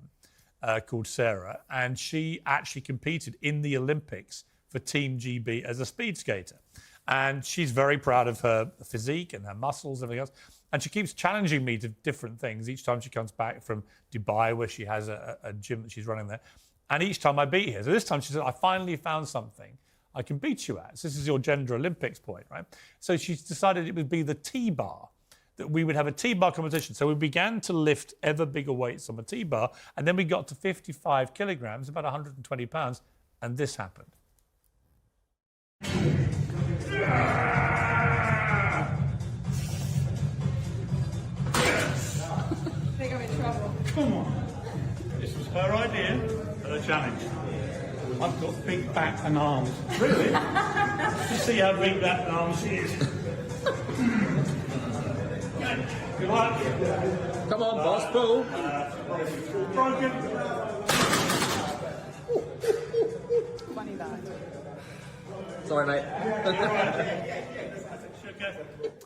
called Sarah, and she actually competed in the Olympics for Team GB as a speed skater. And she's very proud of her physique and her muscles and everything else. And she keeps challenging me to different things each time she comes back from Dubai, where she has a gym that she's running there. And each time I beat her. So this time she said, I finally found something I can beat you at. So this is your Gender Olympics point, right? So she's decided it would be the T-bar, that we would have a T-bar competition. So we began to lift ever bigger weights on the T-bar. And then we got to 55 kilograms, about 120 pounds. And this happened. I think I'm in trouble. Come on. This was her idea for the challenge. I've got big back and arms. Really? You see how big back and arms she is. Good luck. Come on, boss, pull. Broken. Funny that. Sorry, mate.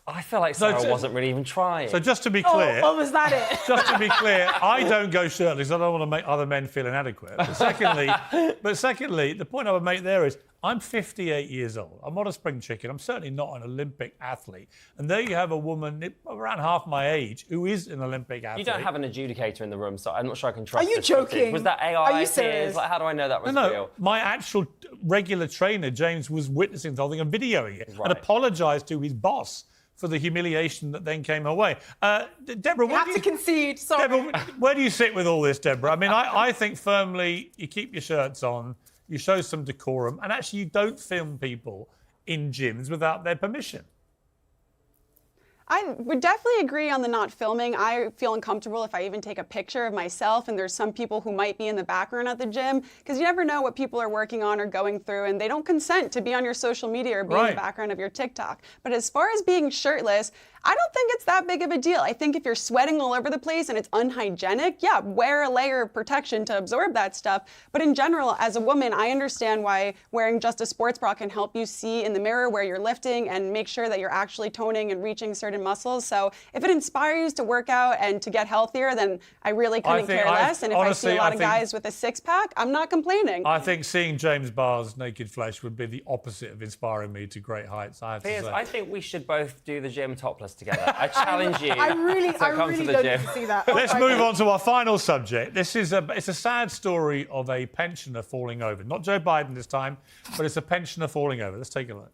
I feel like Sarah wasn't really even trying. So just to be clear... Oh, was that it? Just to be clear, I don't go shirtless. I don't want to make other men feel inadequate. But secondly, the point I would make there is I'm 58 years old. I'm not a spring chicken. I'm certainly not an Olympic athlete. And there you have a woman around half my age who is an Olympic athlete. You don't have an adjudicator in the room, so I'm not sure I can trust Are you this joking? footage. Was that AI? Are you Piers? serious? Like, how do I know that was No, real? my actual regular trainer, James, was witnessing the whole thing and videoing it and apologised to his boss for the humiliation that then came her way. Deborah, You have to concede. Sorry. Deborah, where do you sit with all this, Deborah? I mean, I think firmly you keep your shirts on, you show some decorum, and actually you don't film people in gyms without their permission. I would definitely agree on the not filming. I feel uncomfortable if I even take a picture of myself, and there's some people who might be in the background at the gym, because you never know what people are working on or going through, and they don't consent to be on your social media or be in the background of your TikTok. But as far as being shirtless, I don't think it's that big of a deal. I think if you're sweating all over the place and it's unhygienic, yeah, wear a layer of protection to absorb that stuff. But in general, as a woman, I understand why wearing just a sports bra can help you see in the mirror where you're lifting and make sure that you're actually toning and reaching certain muscles. So if it inspires you to work out and to get healthier, then I really couldn't care less. And if honestly, I see a lot of guys with a six-pack, I'm not complaining. I think seeing James Barr's naked flesh would be the opposite of inspiring me to great heights, I have to Piers, say. I think we should both do the gym topless together. I challenge you. I really to come to the don't gym. need to see that. Let's move on to our final subject. It's a sad story of a pensioner falling over. Not Joe Biden this time, but it's a pensioner falling over. Let's take a look.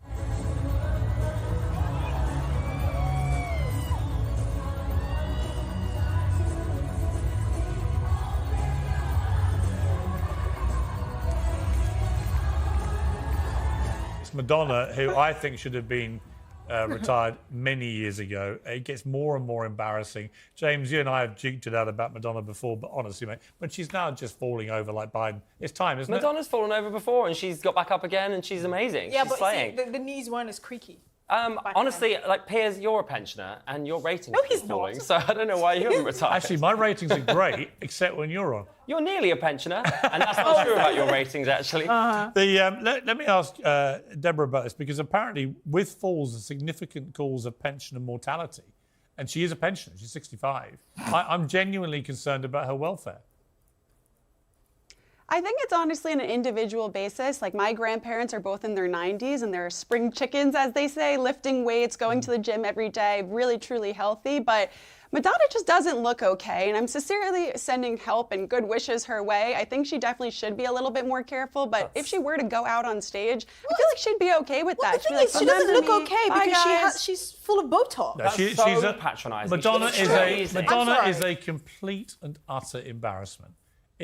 It's Madonna, who I think should have been retired many years ago. It gets more and more embarrassing. James, you and I have juked it out about Madonna before, but honestly, mate, when she's now just falling over like Biden, it's time, isn't Madonna's fallen over before, and she's got back up again, and she's amazing. Yeah, she's but slaying. see, the knees weren't as creaky. Honestly, like Piers, you're a pensioner, and your ratings No, are he's falling, not. so I don't know why you haven't retired. Actually, my ratings are great, except when you're on. You're nearly a pensioner, and that's not true about your ratings, actually. Let me ask Deborah about this, because apparently with falls, there's significant cause of pensioner mortality. And she is a pensioner, she's 65. I'm genuinely concerned about her welfare. I think it's honestly on an individual basis. Like, my grandparents are both in their 90s and they're spring chickens, as they say, lifting weights, going to the gym every day, really, truly healthy. But Madonna just doesn't look okay, and I'm sincerely sending help and good wishes her way. I think she definitely should be a little bit more careful, but if she were to go out on stage, I feel like she'd be okay with that. The thing is, she doesn't look okay because she's full of Botox. No, she's patronising. Madonna She's is a complete and utter embarrassment.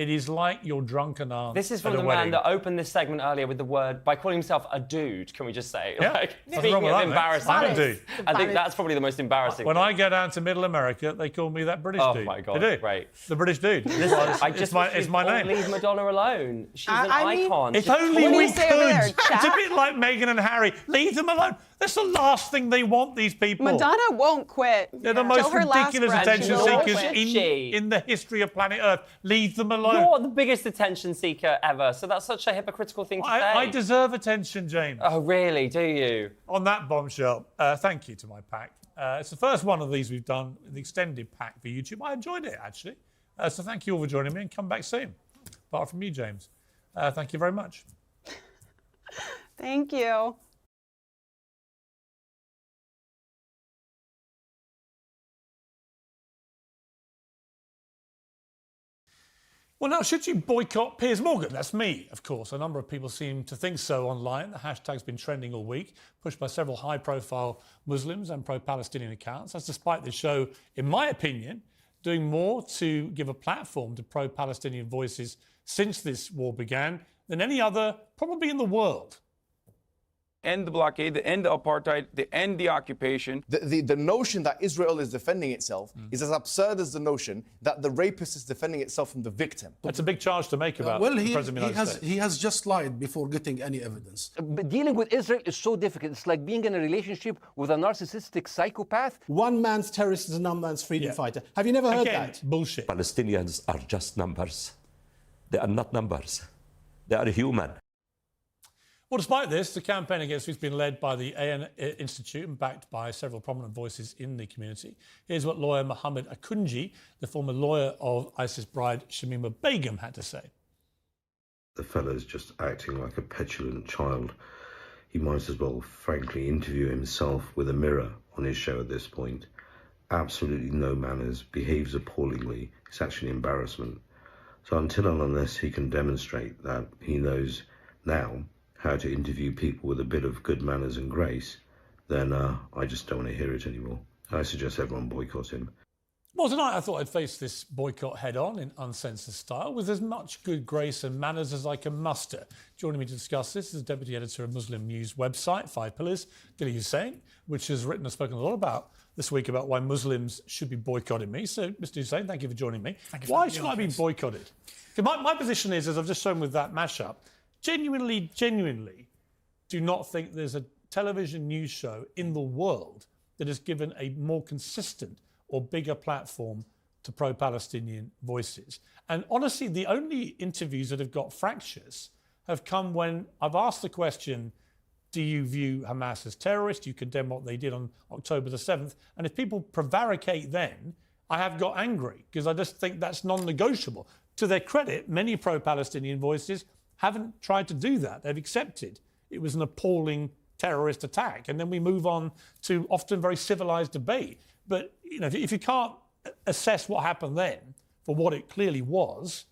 It is like your drunken aunt. This is from at a the wedding. man that opened this segment earlier with the word, by calling himself a dude, can we just say? Yeah. Like, Nothing speaking wrong with of that, mate. embarrassing. I'm a dude. I think that's probably the most embarrassing When thing. I go down to Middle America, they call me that British Oh dude. my God, They do. right. The British dude. It's my name. Leave Madonna alone. She's an I mean- icon. If Just only What do we you could. say over there, It's chap? a bit like Meghan and Harry. Leave them alone. That's the last thing they want, these people. Madonna won't quit. They're the most Till her last ridiculous breath, attention she won't seekers quit. in the history of planet Earth. Leave them alone. You're the biggest attention seeker ever, so that's such a hypocritical thing to say. I deserve attention, James. Oh, really? Do you? On that bombshell, thank you to my pack. It's the first one of these we've done, the extended pack for YouTube. I enjoyed it, actually. So thank you all for joining me, and come back soon. Apart from you, James. Thank you very much. Thank you. Well, now, should you boycott Piers Morgan? That's me, of course. A number of people seem to think so online. The hashtag's been trending all week, pushed by several high-profile Muslims and pro-Palestinian accounts. That's despite the show, in my opinion, doing more to give a platform to pro-Palestinian voices since this war began than any other, probably in the world. End the blockade, the end the apartheid, the end the occupation. The notion that Israel is defending itself is as absurd as the notion that the rapist is defending itself from the victim. That's a big charge to make about well, the he, President of the he, United has, States. he has just lied before getting any evidence. But dealing with Israel is so difficult. It's like being in a relationship with a narcissistic psychopath. One man's terrorist is another man's freedom fighter. Have you never heard that? Bullshit. Palestinians are just numbers. They are not numbers. They are human. Well, despite this, the campaign against it has been led by the AN Institute and backed by several prominent voices in the community. Here's what lawyer Mohammed Akunji, the former lawyer of ISIS bride Shamima Begum, had to say. The fellow's just acting like a petulant child. He might as well, frankly, interview himself with a mirror on his show at this point. Absolutely no manners, behaves appallingly. It's actually an embarrassment. So until and unless he can demonstrate that he knows now how to interview people with a bit of good manners and grace, then I just don't want to hear it anymore. I suggest everyone boycott him. Well, tonight I thought I'd face this boycott head-on in uncensored style with as much good grace and manners as I can muster. Joining me to discuss this is the Deputy Editor of Muslim News website, 5 Pillars, Daly Hussein, which has written and spoken a lot about this week about why Muslims should be boycotting me. So, Mr. Hussein, thank you for joining me. Why should I be boycotted? My position is, as I've just shown with that mashup, genuinely do not think there's a television news show in the world that has given a more consistent or bigger platform to pro-Palestinian voices. And honestly, the only interviews that have got fractures have come when I've asked the question, do you view Hamas as terrorists? Do you condemn what they did on October the 7th? And if people prevaricate then, I have got angry because I just think that's non-negotiable. To their credit, many pro-Palestinian voices haven't tried to do that. They've accepted it was an appalling terrorist attack. And then we move on to often very civilized debate. But you know, if you can't assess what happened then for what it clearly was,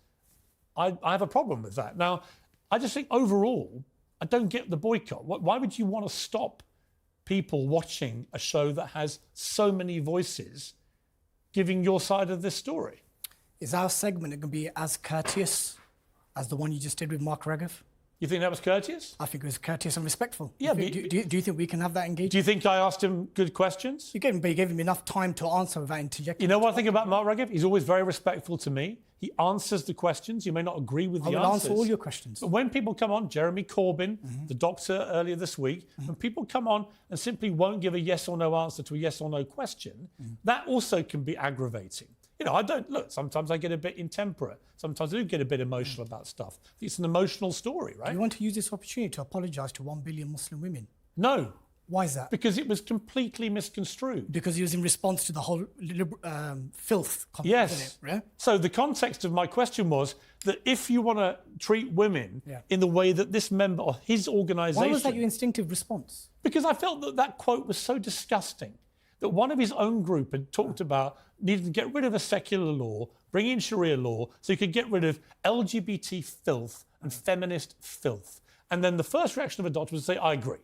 I have a problem with that. Now, I just think overall, I don't get the boycott. Why would you want to stop people watching a show that has so many voices giving your side of this story? Is our segment going to be as courteous as the one you just did with Mark Regev? You think that was courteous? I think it was courteous and respectful. Yeah, do you think we can have that engagement? Do you think I asked him good questions? You gave him enough time to answer without interjecting. You know what I think about Mark Regev? He's always very respectful to me. He answers the questions. You may not agree with the answers. I will answer all your questions. But when people come on, Jeremy Corbyn, the doctor earlier this week, when people come on and simply won't give a yes or no answer to a yes or no question, that also can be aggravating. You know, I don't, look, sometimes I get a bit intemperate. Sometimes I do get a bit emotional about stuff. It's an emotional story, right? Do you want to use this opportunity to apologise to 1 billion Muslim women? No. Why is that? Because it was completely misconstrued. Because it was in response to the whole filth comment, yes. wasn't it? Yeah? So the context of my question was that if you want to treat women in the way that this member of his organisation... Why was that your instinctive response? Because I felt that that quote was so disgusting that one of his own group had talked about needing to get rid of a secular law, bring in Sharia law, so you could get rid of LGBT filth and feminist filth. And then the first reaction of a doctor was to say, I agree.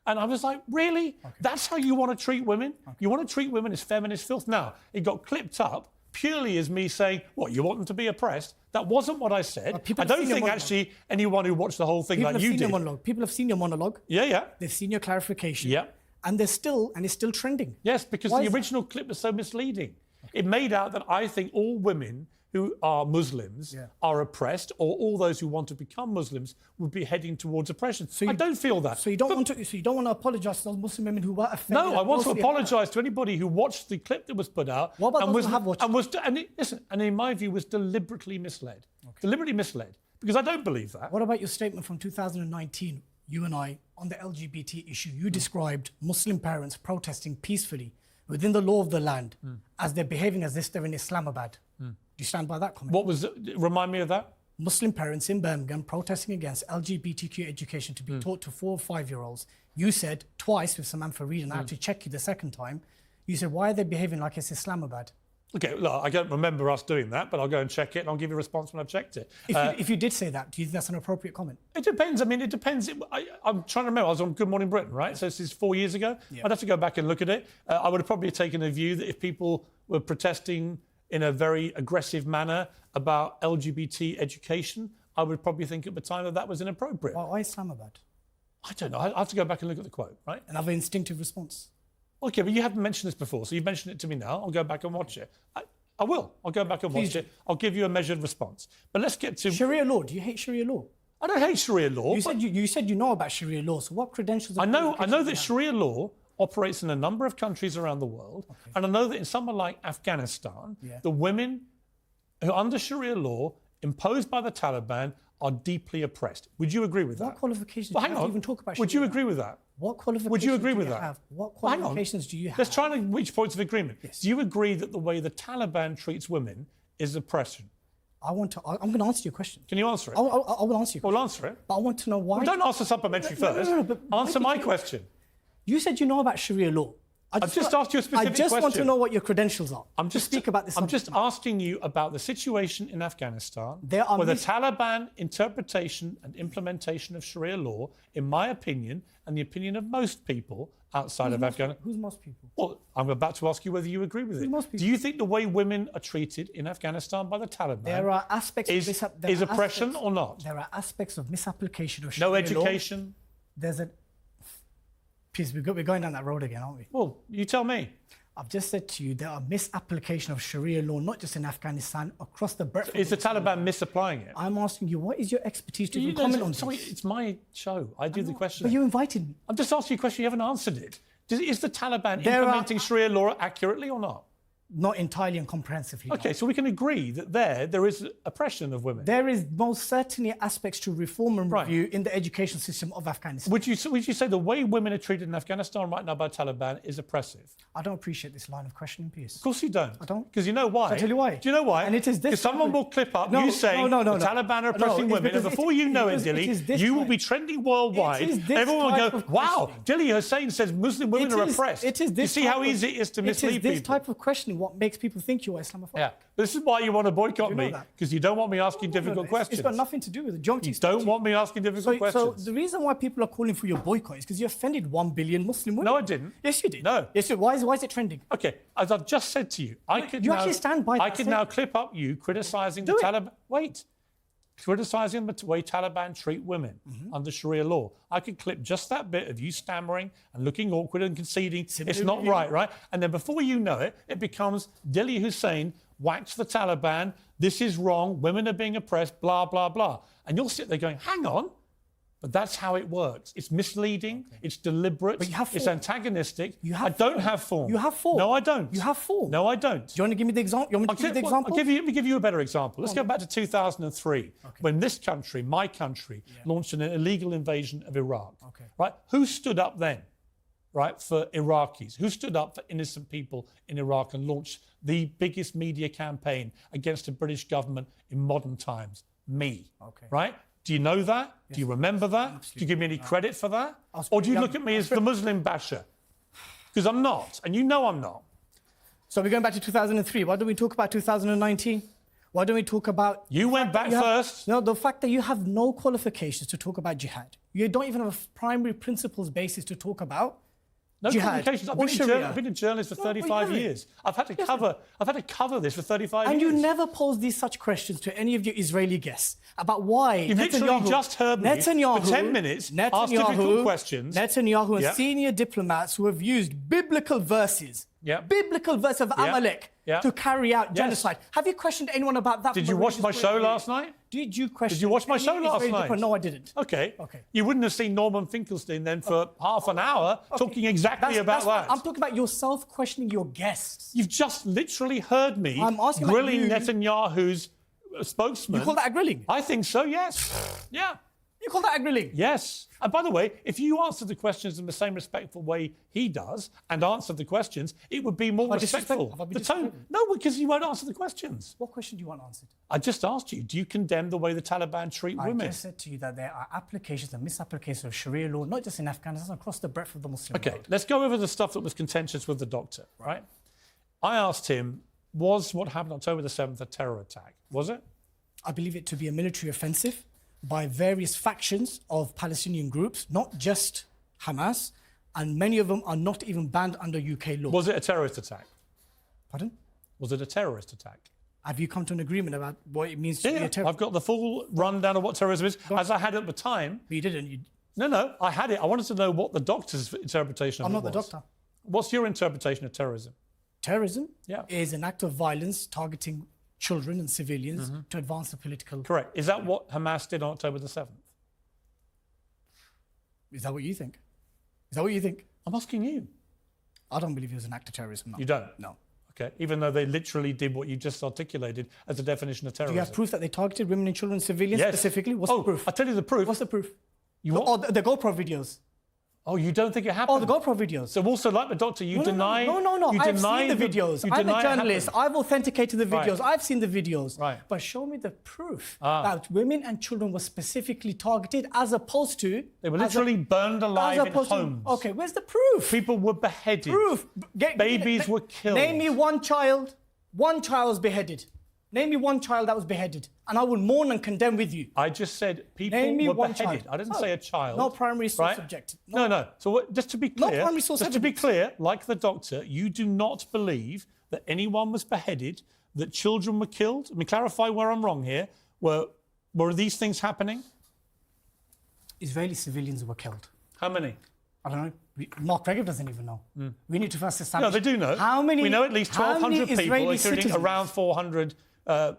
And I was like, really? Okay. That's how you want to treat women? Okay. You want to treat women as feminist filth? Now, it got clipped up purely as me saying, what, you want them to be oppressed? That wasn't what I said. I don't think actually anyone who watched the whole thing like you did. People have seen your monologue. Yeah, yeah. They've seen your clarification. Yeah. And it's still trending. Yes, because the original clip was so misleading. It made out that I think all women who are Muslims are oppressed, or all those who want to become Muslims would be heading towards oppression. So I don't feel that. So you don't want to apologise to those Muslim women who were offended. No, I want to apologise to anybody who watched the clip that was put out. What about those who have watched? And in my view, was deliberately misled. Deliberately misled, because I don't believe that. What about your statement from 2019? You and I, on the LGBT issue, you described Muslim parents protesting peacefully within the law of the land as they're behaving as if they're in Islamabad. Do you stand by that comment? What was it? Remind me of that. Muslim parents in Birmingham protesting against LGBTQ education to be taught to 4 or 5-year-olds. You said twice with Samantha for reading, I had to check you the second time. You said, why are they behaving like it's Islamabad? Okay, look, I don't remember us doing that, but I'll go and check it and I'll give you a response when I've checked it. If you did say that, do you think that's an appropriate comment? It depends. I mean, it depends. I'm trying to remember. I was on Good Morning Britain, right? So this is 4 years ago. I'd have to go back and look at it. I would have probably taken a view that if people were protesting in a very aggressive manner about LGBT education, I would probably think at the time that was inappropriate. Why Islamabad? I don't know. I have to go back and look at the quote, right? Another instinctive response. Okay, but you haven't mentioned this before, so you've mentioned it to me now. I'll go back and watch it. I will. I'll go back and watch it. I'll give you a measured response. But let's get to... Sharia law. Do you hate Sharia law? I don't hate Sharia law. You said you know about Sharia law, so what credentials... I know that Sharia law operates in a number of countries around the world, and I know that in somewhere like Afghanistan, the women who under Sharia law imposed by the Taliban are deeply oppressed. Would you agree with that? What qualifications do you have to even talk about Sharia? Would you agree with that? What qualifications Would you agree with that? have? What qualifications do you have? Let's try and reach points of agreement. Yes. Do you agree that the way the Taliban treats women is oppression? I'm going to answer your question. Can you answer it? I will answer your question. Well, answer it. But I want to know why... Well, don't answer supplementary first. Answer my question. You said you know about Sharia law. I've just asked you a specific question. I just want to know what your credentials are. I'm just speak about this. I'm just asking you about the situation in Afghanistan, where the Taliban interpretation and implementation of Sharia law, in my opinion, and the opinion of most people outside of Afghanistan. Who's most people? Well, I'm about to ask you whether you agree with it. Most people? Do you think the way women are treated in Afghanistan by the Taliban there are aspects is oppression or not? There are aspects of misapplication of Sharia law. No education? Law. There's a... Please, we're going down that road again, aren't we? Well, you tell me. I've just said to you there are misapplication of Sharia law, not just in Afghanistan, across the breadth. Is the Taliban misapplying it? I'm asking you, what is your expertise to even comment on sorry, this? It's my show. I do the question. But you invited me. I'm just asking you a question. You haven't answered it. Is the Taliban implementing Sharia law accurately or not? Not entirely and comprehensively. Okay, no. So we can agree that there is oppression of women. There is most certainly aspects to reform and review in the education system of Afghanistan. Would you say the way women are treated in Afghanistan right now by Taliban is oppressive? I don't appreciate this line of questioning, please. Of course you don't. I don't. Because you know why? I'll tell you why. Do you know why? And it is this. Because someone will clip up you saying the Taliban are oppressing women, and before you know it, Daly, you will be trending worldwide. Everyone will go, wow, Daly Hussein says Muslim women are oppressed. It is this. You see how easy it is to mislead people? It is this type of questioning what makes people think you are Islamophobic. Yeah. This is why you want to boycott me, because you don't want me asking difficult questions. It's got nothing to do with it. You don't want me asking difficult questions. So the reason why people are calling for your boycott is because you offended 1 billion Muslim women. No, I didn't. Yes, you did. No. Yes, why is it trending? Okay, as I've just said to you, I could actually stand by that. I could now clip up you criticising the Taliban. Wait. Criticising the way Taliban treat women under Sharia law. I could clip just that bit of you stammering and looking awkward and conceding it's not right? And then before you know it, it becomes Daly Hussein whacks the Taliban, this is wrong, women are being oppressed, blah, blah, blah. And you'll sit there going, hang on, but that's how it works. It's misleading, it's deliberate, it's antagonistic. I don't have form. You have form. No, I don't. You have form. No, I don't. Do you want to give me the example? You want me to give you the example? Let me give you a better example. Let's go back to 2003, when this country, my country, launched an illegal invasion of Iraq. Right? Who stood up then? Right, for Iraqis? Who stood up for innocent people in Iraq and launched the biggest media campaign against the British government in modern times? Me. Right? Do you know that? Yes. Do you remember that? Absolutely. Do you give me any credit for that? Or do you look at me as the Muslim basher? Because I'm not, and you know I'm not. So we're going back to 2003. Why don't we talk about 2019? Why don't we talk about... You went back first. No, the fact that you have no qualifications to talk about jihad. You don't even have a primary principles basis to talk about No jihad communications. or Sharia. I've been a journalist for 35 haven't. years. I've had to cover this for 35 and years. you never pose these such questions to any of your Israeli guests about why You've literally just heard me for 10 minutes ask difficult questions. Netanyahu and senior diplomats who have used biblical verses, biblical verse of Amalek to carry out genocide. Have you questioned anyone about that? Did you watch my show last night? Did you question? Did you watch my show last night? No, I didn't. Okay. You wouldn't have seen Norman Finkelstein then for half an hour talking exactly about that. I'm talking about yourself questioning your guests. You've just literally heard me asking grilling Netanyahu's spokesman. You call that a grilling? I think so, yes. Yeah. You call that a grilling? Yes. And by the way, if you answer the questions in the same respectful way he does and answer the questions, it would be more respectful. The tone? No, because you won't answer the questions. What question do you want answered? I just asked you, do you condemn the way the Taliban treat women? I just said to you that there are applications and misapplications of Sharia law, not just in Afghanistan, across the breadth of the Muslim world. Okay, let's go over the stuff that was contentious with the doctor, right? I asked him, was what happened October the 7th a terror attack? Was it? I believe it to be a military offensive by various factions of Palestinian groups, not just Hamas, and many of them are not even banned under UK law. Was it a terrorist attack? Pardon? Was it a terrorist attack? Have you come to an agreement about what it means to be a terrorist? I've got the full rundown of what terrorism is, as I had at the time. But you didn't. No, I had it. I wanted to know what the doctor's interpretation of it was. I'm not the doctor. What's your interpretation of terrorism? Terrorism is an act of violence targeting children and civilians to advance the political... Correct. Is that what Hamas did on October the 7th? Is that what you think? Is that what you think? I'm asking you. I don't believe it was an act of terrorism. No. You don't? No. Okay. Even though they literally did what you just articulated as a definition of terrorism. Do you have proof that they targeted women and children and civilians specifically? What's the proof? I'll tell you the proof. What's the proof? You what? The GoPro videos. Oh, you don't think it happened? Oh, the GoPro videos. So also, like the doctor, you deny... No. I've seen the videos. I'm a journalist. I've authenticated the videos. Right. I've seen the videos. Right. But show me the proof that women and children were specifically targeted as opposed to... They were literally burned alive in homes. Okay, where's the proof? People were beheaded. Proof. Babies were killed. Name me one child. One child was beheaded. Name me one child that was beheaded, and I will mourn and condemn with you. I just said people were beheaded. I didn't say a child. No primary source subject. No. So just to be clear, no primary source just to be clear, like the doctor, you do not believe that anyone was beheaded, that children were killed. Let me clarify where I'm wrong here. Were these things happening? Israeli civilians were killed. How many? I don't know. Mark Regev doesn't even know. We need to first establish... No, they do know. How many... We know at least 1,200 people, Israeli including citizens? around 400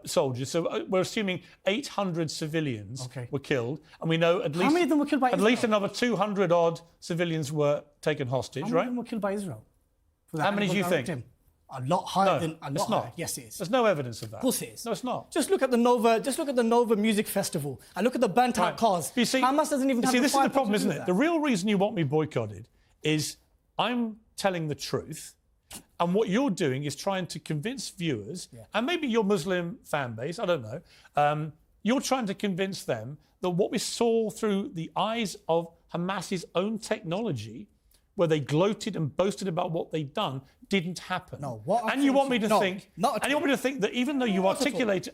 soldiers. So we're assuming 800 civilians were killed, and we know at least... How many of them were killed by At Israel? least another 200-odd civilians were taken hostage, How many right? of them were killed by Israel? How many do you think? A lot higher than... it's not. Yes, it is. There's no evidence of that. Of course it is. No, it's not. Just look at the Nova Music Festival and look at the burnt-out cars. You see, Hamas doesn't even have the this is the firepower problem, to do isn't it? that. The real reason you want me boycotted is I'm telling the truth, and what you're doing is trying to convince viewers, and maybe your Muslim fan base, I don't know, you're trying to convince them that what we saw through the eyes of Hamas's own technology, where they gloated and boasted about what they'd done, didn't happen. No, and you want me to think, and you want me to think that even though you articulated,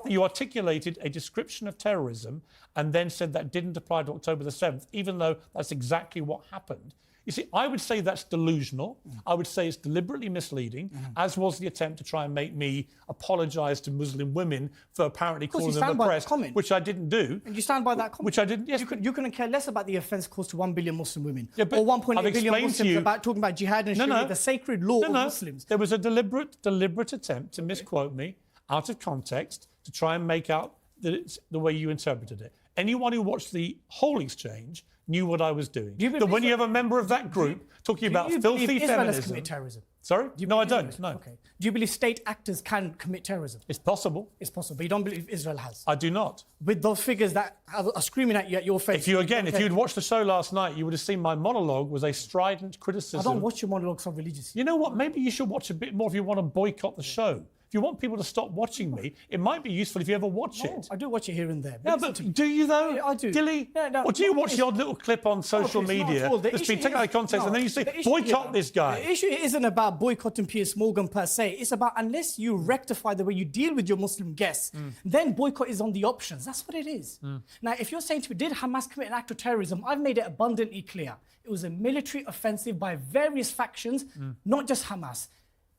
you articulated a description of terrorism and then said that didn't apply to October the 7th, even though that's exactly what happened. You see, I would say that's delusional. I would say it's deliberately misleading, as was the attempt to try and make me apologise to Muslim women for apparently calling them oppressed, which I didn't do. And you stand by that comment? Which I didn't, yes. You couldn't care less about the offence caused to 1 billion Muslim women. Yeah, but or 1.8 I've billion explained to Muslims you- about talking about jihad and Sharia, the sacred law of Muslims. There was a deliberate attempt to misquote me out of context to try and make out that it's the way you interpreted it. Anyone who watched the whole exchange knew what I was doing. That when you have a member of that group talking about filthy Israel has feminism... committed terrorism? Sorry? No, I don't. No. Okay. Do you believe state actors can commit terrorism? It's possible. It's possible, but you don't believe Israel has? I do not. With those figures that are screaming at you at your face. If you'd watched the show last night, you would have seen my monologue was a strident criticism. I don't watch your monologue so religiously. You know what? Maybe you should watch a bit more if you want to boycott the show. If you want people to stop watching me, it might be useful if you ever watch it. I do watch it here and there. Yeah, but do you though? Yeah, I do. Dilly? Yeah, no, or do you no, watch the odd little clip on social it's not media at all. The that's been issue taken out of is- context and then you say, boycott this guy? The issue isn't about boycotting Piers Morgan per se. It's about unless you rectify the way you deal with your Muslim guests, then boycott is on the options. That's what it is. Now, if you're saying to me, did Hamas commit an act of terrorism? I've made it abundantly clear. It was a military offensive by various factions, not just Hamas.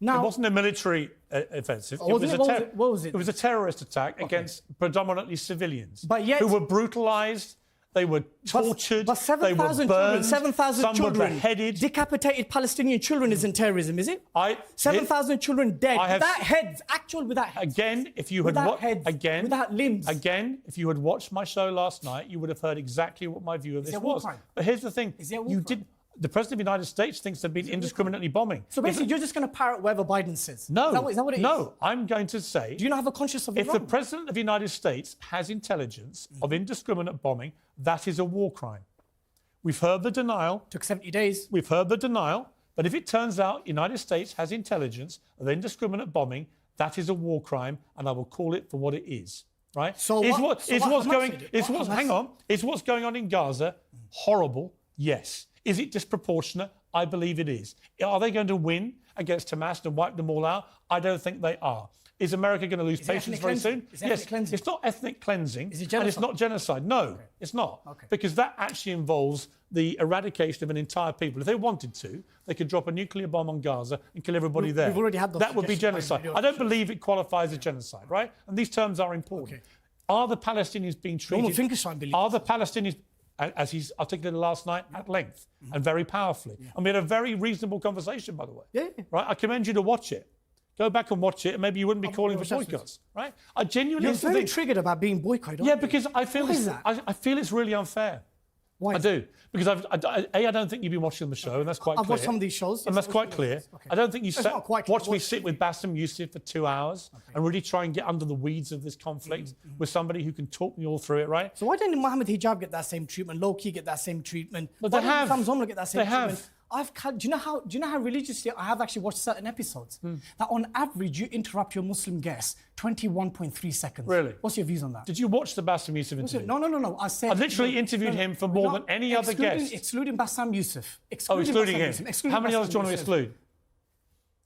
Now, it wasn't a military offensive. What was it? It was a terrorist attack against predominantly civilians But yet- who were brutalised. They were tortured. But they were 7,000 burned. children, 7,000 some children, were beheaded. decapitated Palestinian children isn't terrorism, is it? 7,000 children dead without heads, actual without heads. Again, if you had without heads, again without limbs. Again, if you had watched my show last night, you would have heard exactly what my view of this there a war was. crime? But here's the thing: Is there a war you crime? did. The President of the United States thinks they've been indiscriminately bombing. So basically, you're just going to parrot whatever Biden says. No, Is that what it is? no. I'm going to say. Do you not have a conscience of If Iran? the President of the United States has intelligence of indiscriminate bombing, that is a war crime. We've heard the denial. Took 70 days. We've heard the denial. But if it turns out the United States has intelligence of indiscriminate bombing, that is a war crime, and I will call it for what it is. Right? So Is what- so what what's Hamas going? did? Is What what's Hamas- hang on? Is what's going on in Gaza horrible? Yes. Is it disproportionate? I believe it is. Are they going to win against Hamas and wipe them all out? I don't think they are. Is America going to lose Is it patience ethnic very cleansing? soon? Is it Yes. ethnic cleansing? It's not ethnic cleansing. Is it and it's genocide? not genocide. No, it's not. Okay. Because that actually involves the eradication of an entire people. If they wanted to, they could drop a nuclear bomb on Gaza and kill everybody there. We've already had those that would be suggestions by genocide. video I don't believe it qualifies as genocide, right? And these terms are important. Are the Palestinians being treated? Finkelstein believes. Are the Palestinians, as he's articulated last night, at length and very powerfully? And we had a very reasonable conversation, by the way. Yeah. Right? I commend you to watch it. Go back and watch it, and maybe you wouldn't be calling for boycotts, right? I genuinely You're very think. triggered about being boycotted. Yeah, because I feel Why it's, is that? I feel it's really unfair. Why I is do. Because I don't think you've been watching the show, and that's quite I've clear. watched some of these shows. And Yes, that's I've quite watched clear. these. Okay. I don't think you It's not quite clear. watch me sit with Bassem Youssef for 2 hours and really try and get under the weeds of this conflict with somebody who can talk me all through it, right? So why didn't Mohammed Hijab get that same treatment? Low-key get that same treatment? But Why they didn't have. Sam Zomra get that same They treatment? have. Do you know how religiously I have actually watched certain episodes? That on average you interrupt your Muslim guests 21.3 seconds. Really? What's your views on that? Did you watch the Bassem Youssef interview? No. I said I literally interviewed him for more than any other guest. Excluding Bassam Youssef. Excluding Bassam him. Youssef, excluding How many Bassam others do you want to Youssef. exclude?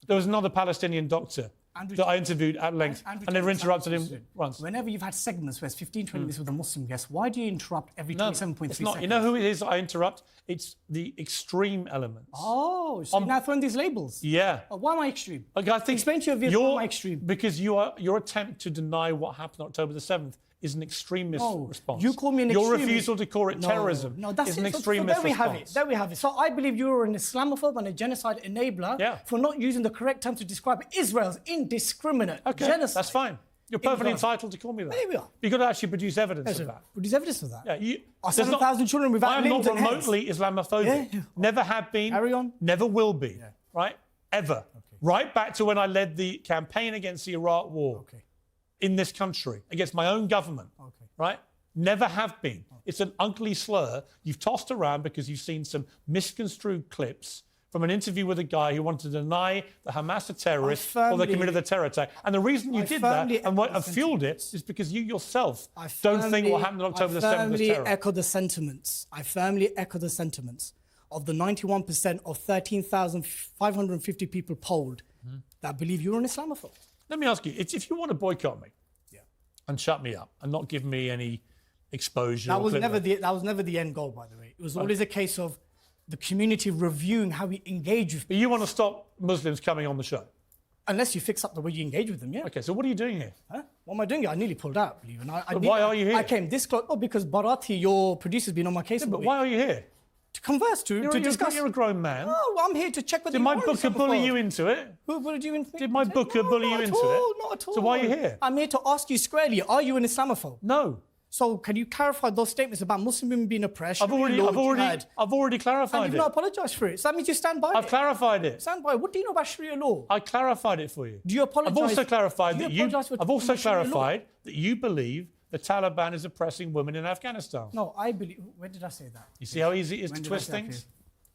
There was another Palestinian doctor that I interviewed at length, Andrew and never Tate interrupted him Bassam once. Whenever you've had segments where it's 15, 20 minutes with a Muslim guest, why do you interrupt every No, 27.3 it's not. seconds? You know who it is I interrupt? It's the extreme elements. Oh, so you're now throwing these labels. Yeah. Why am I extreme? Like, I think Explain to your viewers why am I extreme. Because your attempt to deny what happened on October the 7th is an extremist No, response. you call me an Your extremist. refusal to call it terrorism No, that's is an it. So extremist there we have it. response. There we have it. So I believe you're an Islamophobe and a genocide enabler for not using the correct term to describe Israel's indiscriminate genocide. That's fine. You're perfectly entitled to call me that. There we are. You've got to actually produce evidence of that. Produce evidence of that. Yeah, Are there's not- 7,000 children without I am limbs not and heads? remotely Islamophobic. Yeah. Never have been. Carry on. Never will be. Right? Ever. Right back to when I led the campaign against the Iraq War in this country, against my own government. Right? Never have been. It's an ugly slur you've tossed around because you've seen some misconstrued clips from an interview with a guy who wanted to deny the Hamas are terrorists or they committed the terror attack. And the reason you did that and what fueled it is because you yourself don't think what happened on October the 7th was terror. I firmly echo the sentiments. I firmly echo the sentiments of the 91% of 13,550 people polled that believe you're an Islamophobe. Let me ask you, if you want to boycott me and shut me up and not give me any exposure... That or was clip never work- the that was never the end goal, by the way. It was always a case of the community reviewing how we engage with But you want to stop Muslims coming on the show? Unless you fix up the way you engage with them, yeah. Okay, so what are you doing here? Huh? What am I doing here? I nearly pulled out, believe it or not. But why are you here? I came this close. Oh, because Bharati, your producer's been on my case. But why are you here? To converse, to discuss. You're a grown man. Oh, I'm here to check whether Did my you are booker bully Islamophobe. you into it? Who bullied you into it? Did my booker bully you into it? Not at all. So why are you here? I'm here to ask you squarely, are you an Islamophobe? No. So can you clarify those statements about Muslim women being oppressed? I've already and clarified you've it. not apologised for it. So that means you stand by I've it. clarified it. Stand by it. What do you know about Sharia law? I clarified it for you. Do you apologise? I've also clarified that you. apologise for I've also Sharia law? clarified that you believe the Taliban is oppressing women in Afghanistan. No, I believe. When did I say that? You see how easy it is When to did I twist say that, things? Piers?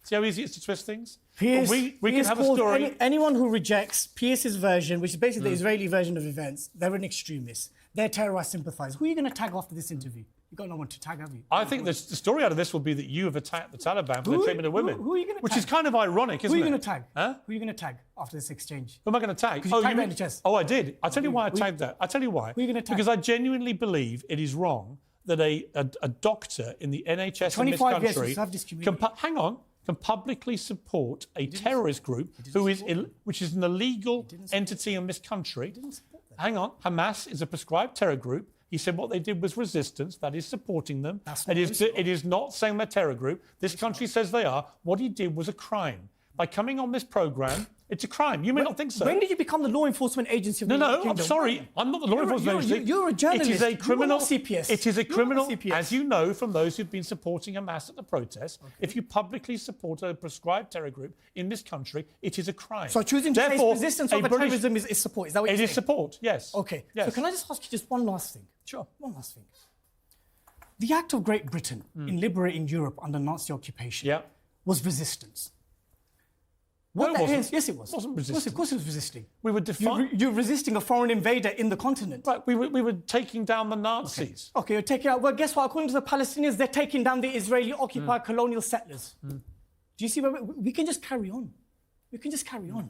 See how easy it is to twist things? Pierce, we can Pierce have a calls story. anyone who rejects Pierce's version, which is basically the Israeli version of events, they're an extremist. They're terrorist sympathizers. Who are you going to tag after this interview? You've got no one to tag, have you? I think the story out of this will be that you have attacked the Taliban for the treatment of women. Who are you going to tag? Which is kind of ironic, isn't it? Who are you going to tag? Huh? Who are you going to tag after this exchange? Who am I going to tag? You tagged mean- the NHS. Oh, I did. I'll tell you why I tagged that. I'll tell you why. Who are you going to tag? Because I genuinely believe it is wrong that a doctor in the NHS in this 25 years country to serve this community. can publicly support a terrorist group which is an illegal entity in this country. Hang on. Hamas is a prescribed terror group. He said what they did was resistance. That is supporting them. It is not saying they're a terror group. This country says they are. What he did was a crime. By coming on this programme, it's a crime. You may not think so. When did you become the law enforcement agency of the United I'm Kingdom? sorry. I'm not the law enforcement agency. You're a journalist. It is a criminal. You're not CPS. It is a You're criminal, not CPS. as you know from those who've been supporting Hamas at the protests. Okay. If you publicly support a prescribed terror group in this country, it is a crime. So choosing to face resistance over terrorism is support. Is that what you're saying? It is support, yes. Okay. Yes. So can I just ask you just one last thing? Sure. One last thing. The act of Great Britain in liberating Europe under Nazi occupation was resistance. No, it wasn't. Yes, it was. It wasn't resistance. Of course it was resisting. We were You're resisting a foreign invader in the continent. Right, we were taking down the Nazis. Okay, you're taking out... Well, guess what? According to the Palestinians, they're taking down the Israeli-occupied colonial settlers. Do you see where we can just carry on? We can just carry on.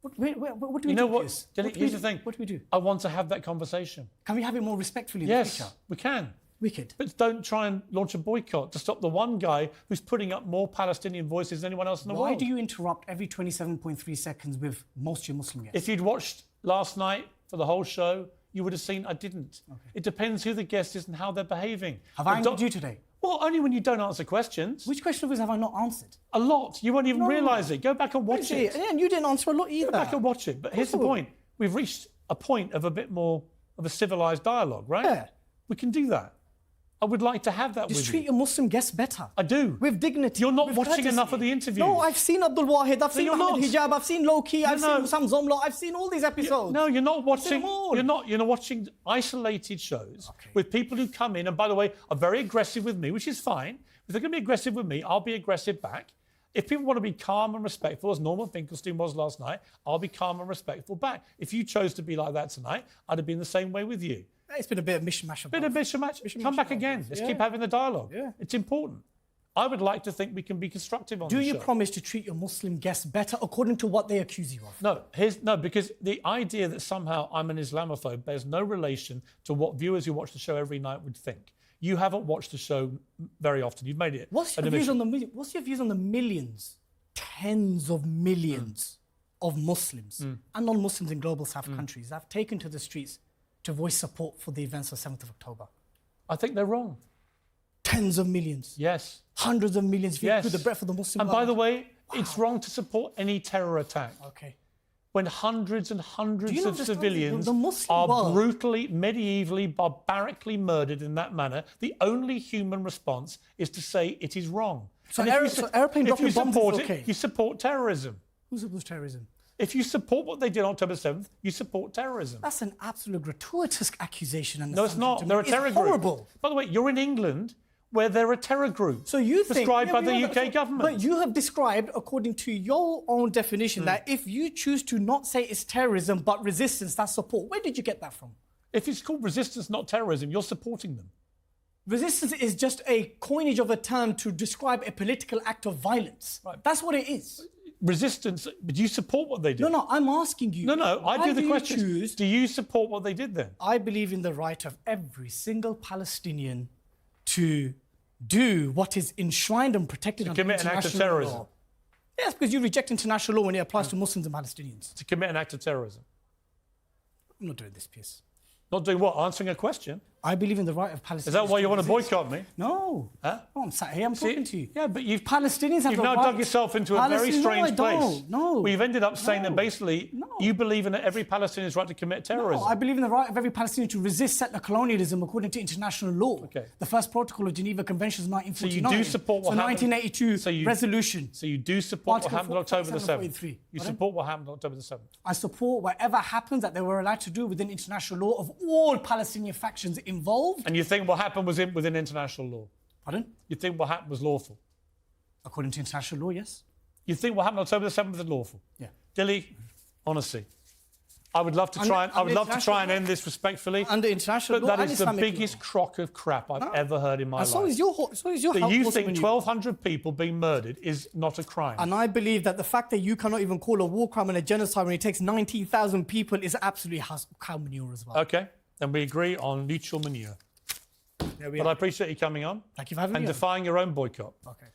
What do we do? You know what? Here's the thing. What do we do? I want to have that conversation. Can we have it more respectfully in the future? Yes, we can. Wicked. But don't try and launch a boycott to stop the one guy who's putting up more Palestinian voices than anyone else in the world. Why do you interrupt every 27.3 seconds with most of your Muslim guests? If you'd watched last night for the whole show, you would have seen I didn't. Okay. It depends who the guest is and how they're behaving. Have I angered you today? Well, only when you don't answer questions. Which question of his have I not answered? A lot. You won't even realise it. Go back and watch it. And you didn't answer a lot either. Go back and watch it. But here's the point. We've reached a point of a bit more of a civilised dialogue, right? Yeah. We can do that. I would like to have that with you. Just treat your Muslim guests better. I do. With dignity. You're not with watching courtesy. enough of the interviews. No, I've seen Abdul Wahid, I've seen Ahmed Hijab, I've seen Low-Key, I've seen Sam Zomlo, I've seen all these episodes. No, you're not watching. You're not watching isolated shows with people who come in and, by the way, are very aggressive with me, which is fine. If they're going to be aggressive with me, I'll be aggressive back. If people want to be calm and respectful, as Norman Finkelstein was last night, I'll be calm and respectful back. If you chose to be like that tonight, I'd have been the same way with you. It's been a bit of mishmash. Bit of mishmash. Come back again. Let's keep having the dialogue. Yeah. It's important. I would like to think we can be constructive on this show. Do you promise to treat your Muslim guests better according to what they accuse you of? No, because the idea that somehow I'm an Islamophobe bears no relation to what viewers who watch the show every night would think. You haven't watched the show very often. You've made it. What's your views on the millions, tens of millions of Muslims and non-Muslims in global South countries that have taken to the streets to voice support for the events of 7th of October? I think they're wrong. Tens of millions. Yes. Hundreds of millions if you include the breadth of the Muslim world. And by the way, it's wrong to support any terror attack. Okay. When hundreds and hundreds of civilians Muslim are world, brutally, medievally, barbarically murdered in that manner, the only human response is to say it is wrong. So airplane dropping bombs is okay? You support terrorism. Who supports terrorism? If you support what they did on October 7th, you support terrorism. That's an absolute gratuitous accusation. No, it's not. They're a terror group. Horrible. By the way, you're in England, where they're a terror group. So you think prescribed by the UK government. But you have described, according to your own definition, that if you choose to not say it's terrorism but resistance, that's support. Where did you get that from? If it's called resistance, not terrorism, you're supporting them. Resistance is just a coinage of a term to describe a political act of violence. Right. That's what it is. Resistance, but do you support what they did? No, I'm asking you. No, I do the question. Do you support what they did then? I believe in the right of every single Palestinian to do what is enshrined and protected under international law. To commit an act of terrorism? Law. Yes, because you reject international law when it applies to Muslims and Palestinians. To commit an act of terrorism? I'm not doing this piece. Not doing what? Answering a question? I believe in the right of Palestinians. Is that why you want to boycott me? No. Huh? No, I'm sat here, I'm talking to you. Yeah, but Palestinians have you've the now right. dug yourself into a very strange place. No. Where you've ended up saying that basically you believe in every Palestinian's right to commit terrorism. No, I believe in the right of every Palestinian to resist settler colonialism according to international law. Okay. The first protocol of Geneva Convention is 1949. So you do support what happened? 1982 resolution. So you do support what happened on October the 7th? You support what happened on October the 7th? I support whatever happens that they were allowed to do within international law of all Palestinian factions involved. And you think what happened was within international law? Pardon? You think what happened was lawful? According to international law, yes. You think what happened on October the 7th is lawful? Yeah. Daly, honestly, I would love to try and end this respectfully. Under international law, but that and is the Islamic biggest law. crock of crap I've ever heard in my life. So is your that you think 1,200 people being murdered is not a crime. And I believe that the fact that you cannot even call a war crime and a genocide when it takes 19,000 people is absolutely cow manure as well. Okay, then we agree on mutual manure. But I appreciate you coming on. Thank you for having me. And defying your own boycott. Okay.